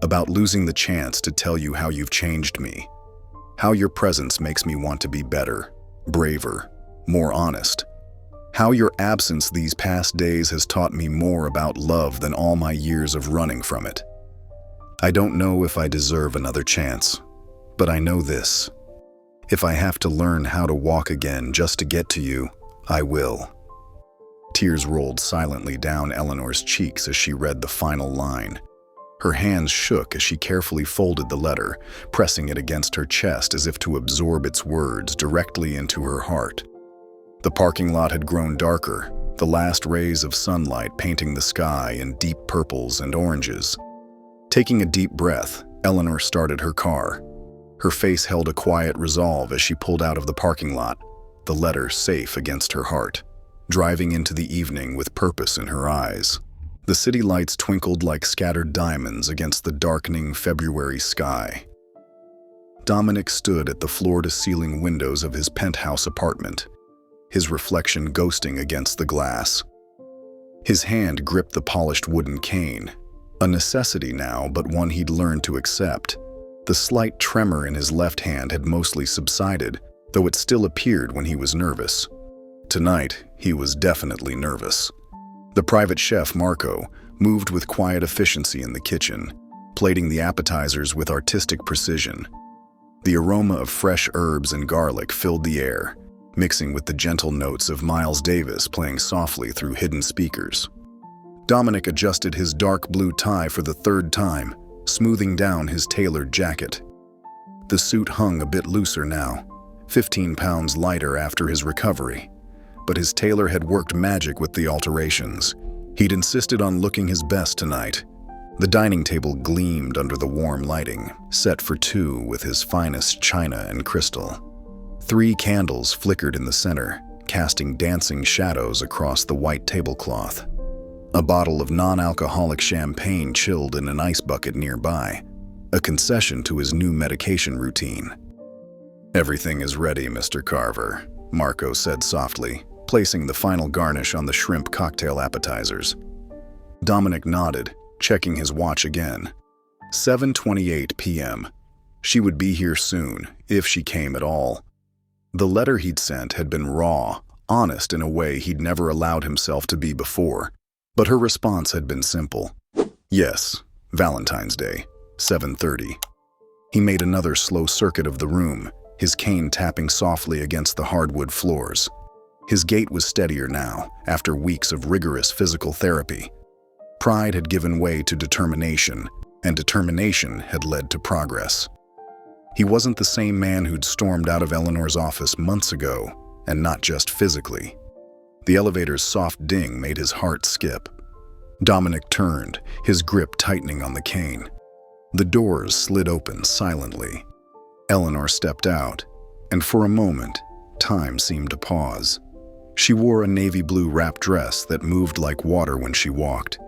about losing the chance to tell you how you've changed me, how your presence makes me want to be better, braver, more honest, how your absence these past days has taught me more about love than all my years of running from it. I don't know if I deserve another chance, but I know this. If I have to learn how to walk again just to get to you, I will. Tears rolled silently down Eleanor's cheeks as she read the final line. Her hands shook as she carefully folded the letter, pressing it against her chest as if to absorb its words directly into her heart. The parking lot had grown darker, the last rays of sunlight painting the sky in deep purples and oranges. Taking a deep breath, Eleanor started her car. Her face held a quiet resolve as she pulled out of the parking lot, the letter safe against her heart, driving into the evening with purpose in her eyes. The city lights twinkled like scattered diamonds against the darkening February sky. Dominic stood at the floor-to-ceiling windows of his penthouse apartment, his reflection ghosting against the glass. His hand gripped the polished wooden cane, a necessity now, but one he'd learned to accept. The slight tremor in his left hand had mostly subsided, though it still appeared when he was nervous. Tonight, he was definitely nervous. The private chef, Marco, moved with quiet efficiency in the kitchen, plating the appetizers with artistic precision. The aroma of fresh herbs and garlic filled the air, mixing with the gentle notes of Miles Davis playing softly through hidden speakers. Dominic adjusted his dark blue tie for the third time, smoothing down his tailored jacket. The suit hung a bit looser now, 15 pounds lighter after his recovery, but his tailor had worked magic with the alterations. He'd insisted on looking his best tonight. The dining table gleamed under the warm lighting, set for two with his finest china and crystal. 3 candles flickered in the center, casting dancing shadows across the white tablecloth. A bottle of non-alcoholic champagne chilled in an ice bucket nearby, a concession to his new medication routine. "Everything is ready, Mr. Carver," Marco said softly, placing the final garnish on the shrimp cocktail appetizers. Dominic nodded, checking his watch again. 7:28 p.m. She would be here soon, if she came at all. The letter he'd sent had been raw, honest in a way he'd never allowed himself to be before. But her response had been simple. Yes, Valentine's Day, 7:30. He made another slow circuit of the room, his cane tapping softly against the hardwood floors. His gait was steadier now, after weeks of rigorous physical therapy. Pride had given way to determination, and determination had led to progress. He wasn't the same man who'd stormed out of Eleanor's office months ago, and not just physically. The elevator's soft ding made his heart skip. Dominic turned, his grip tightening on the cane. The doors slid open silently. Eleanor stepped out, and for a moment, time seemed to pause. She wore a navy blue wrap dress that moved like water when she walked.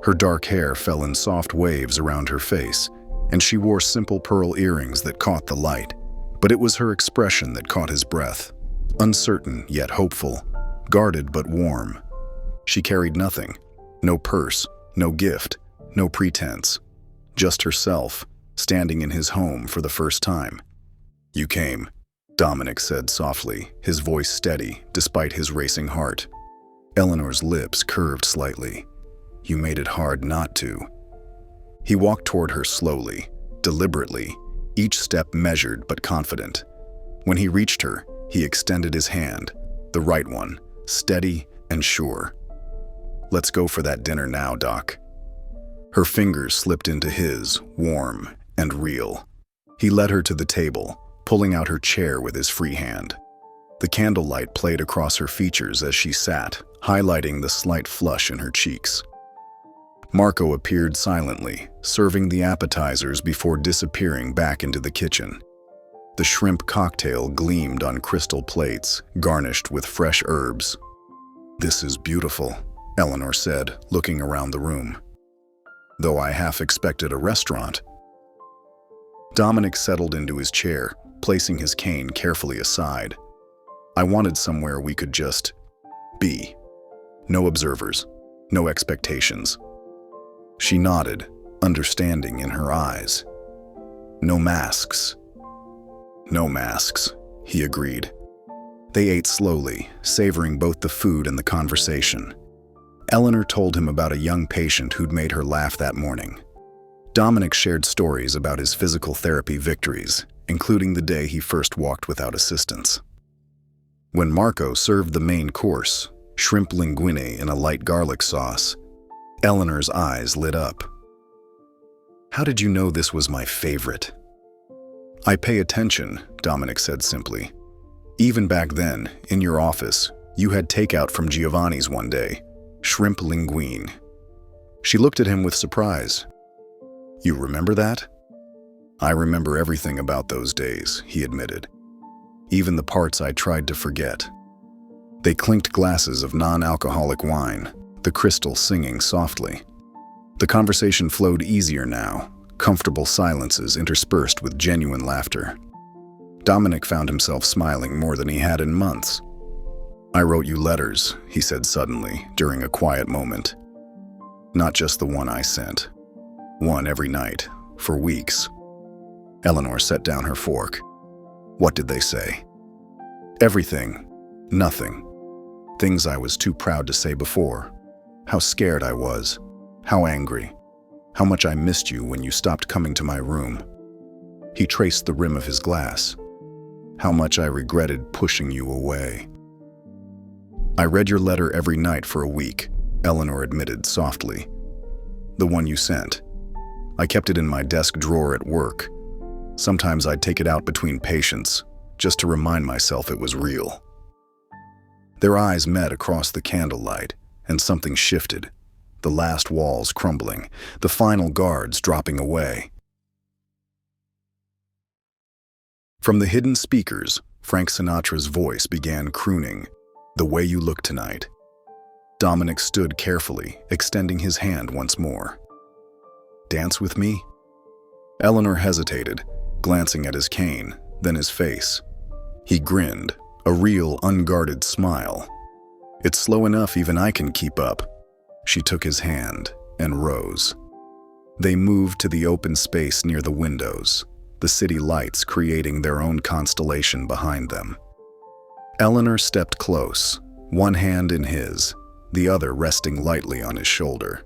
Her dark hair fell in soft waves around her face, and she wore simple pearl earrings that caught the light. But it was her expression that caught his breath. Uncertain yet hopeful, guarded but warm. She carried nothing. No purse, no gift, no pretense. Just herself, standing in his home for the first time. "You came," Dominic said softly, his voice steady despite his racing heart. Eleanor's lips curved slightly. You made it hard not to. He walked toward her slowly, deliberately, each step measured but confident. When he reached her, he extended his hand, the right one, steady and sure. Let's go for that dinner now, Doc. Her fingers slipped into his, warm and real. He led her to the table, pulling out her chair with his free hand. The candlelight played across her features as she sat, highlighting the slight flush in her cheeks. Marco appeared silently, serving the appetizers before disappearing back into the kitchen. The shrimp cocktail gleamed on crystal plates, garnished with fresh herbs. "This is beautiful," Eleanor said, looking around the room. "Though I half expected a restaurant." Dominic settled into his chair, placing his cane carefully aside. "I wanted somewhere we could just be. No observers, no expectations." She nodded, understanding in her eyes. "No masks." "No masks," he agreed. They ate slowly, savoring both the food and the conversation. Eleanor told him about a young patient who'd made her laugh that morning. Dominic shared stories about his physical therapy victories, including the day he first walked without assistance. When Marco served the main course, shrimp linguine in a light garlic sauce, Eleanor's eyes lit up. "How did you know this was my favorite?" "I pay attention," Dominic said simply. "Even back then, in your office, you had takeout from Giovanni's one day, shrimp linguine." She looked at him with surprise. "You remember that?" "I remember everything about those days," he admitted. "Even the parts I tried to forget." They clinked glasses of non-alcoholic wine, the crystal singing softly. The conversation flowed easier now, comfortable silences interspersed with genuine laughter. Dominic found himself smiling more than he had in months. "I wrote you letters," he said suddenly, during a quiet moment. "Not just the one I sent. One every night, for weeks." Eleanor set down her fork. "What did they say?" "Everything. Nothing. Things I was too proud to say before. How scared I was. How angry. How much I missed you when you stopped coming to my room." He traced the rim of his glass. "How much I regretted pushing you away." "I read your letter every night for a week," Eleanor admitted softly. "The one you sent. I kept it in my desk drawer at work. Sometimes I'd take it out between patients, just to remind myself it was real." Their eyes met across the candlelight, and something shifted, the last walls crumbling, the final guards dropping away. From the hidden speakers, Frank Sinatra's voice began crooning, "The Way You Look Tonight." Dominic stood carefully, extending his hand once more. "Dance with me?" Eleanor hesitated, glancing at his cane, then his face. He grinned, a real, unguarded smile. "It's slow enough even I can keep up." She took his hand and rose. They moved to the open space near the windows, the city lights creating their own constellation behind them. Eleanor stepped close, one hand in his, the other resting lightly on his shoulder.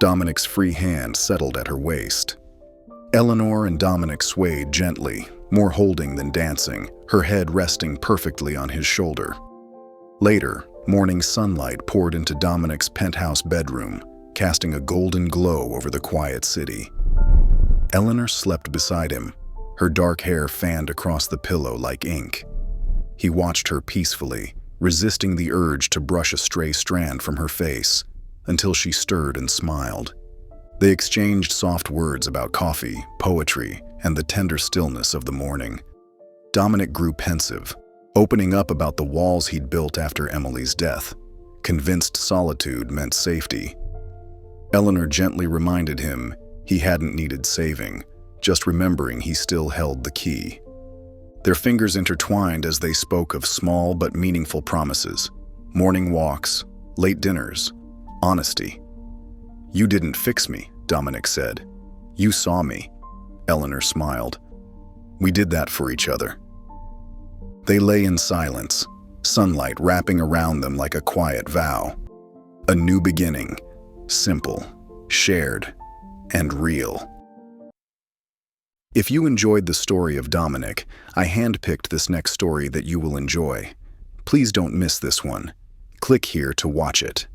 Dominic's free hand settled at her waist. Eleanor and Dominic swayed gently, more holding than dancing, her head resting perfectly on his shoulder. Later, morning sunlight poured into Dominic's penthouse bedroom, casting a golden glow over the quiet city. Eleanor slept beside him, her dark hair fanned across the pillow like ink. He watched her peacefully, resisting the urge to brush a stray strand from her face, until she stirred and smiled. They exchanged soft words about coffee, poetry, and the tender stillness of the morning. Dominic grew pensive, opening up about the walls he'd built after Emily's death, convinced solitude meant safety. Eleanor gently reminded him he hadn't needed saving, just remembering he still held the key. Their fingers intertwined as they spoke of small but meaningful promises, morning walks, late dinners, honesty. "You didn't fix me," Dominic said. "You saw me." Eleanor smiled. "We did that for each other." They lay in silence, sunlight wrapping around them like a quiet vow. A new beginning, simple, shared, and real. If you enjoyed the story of Dominic, I handpicked this next story that you will enjoy. Please don't miss this one. Click here to watch it.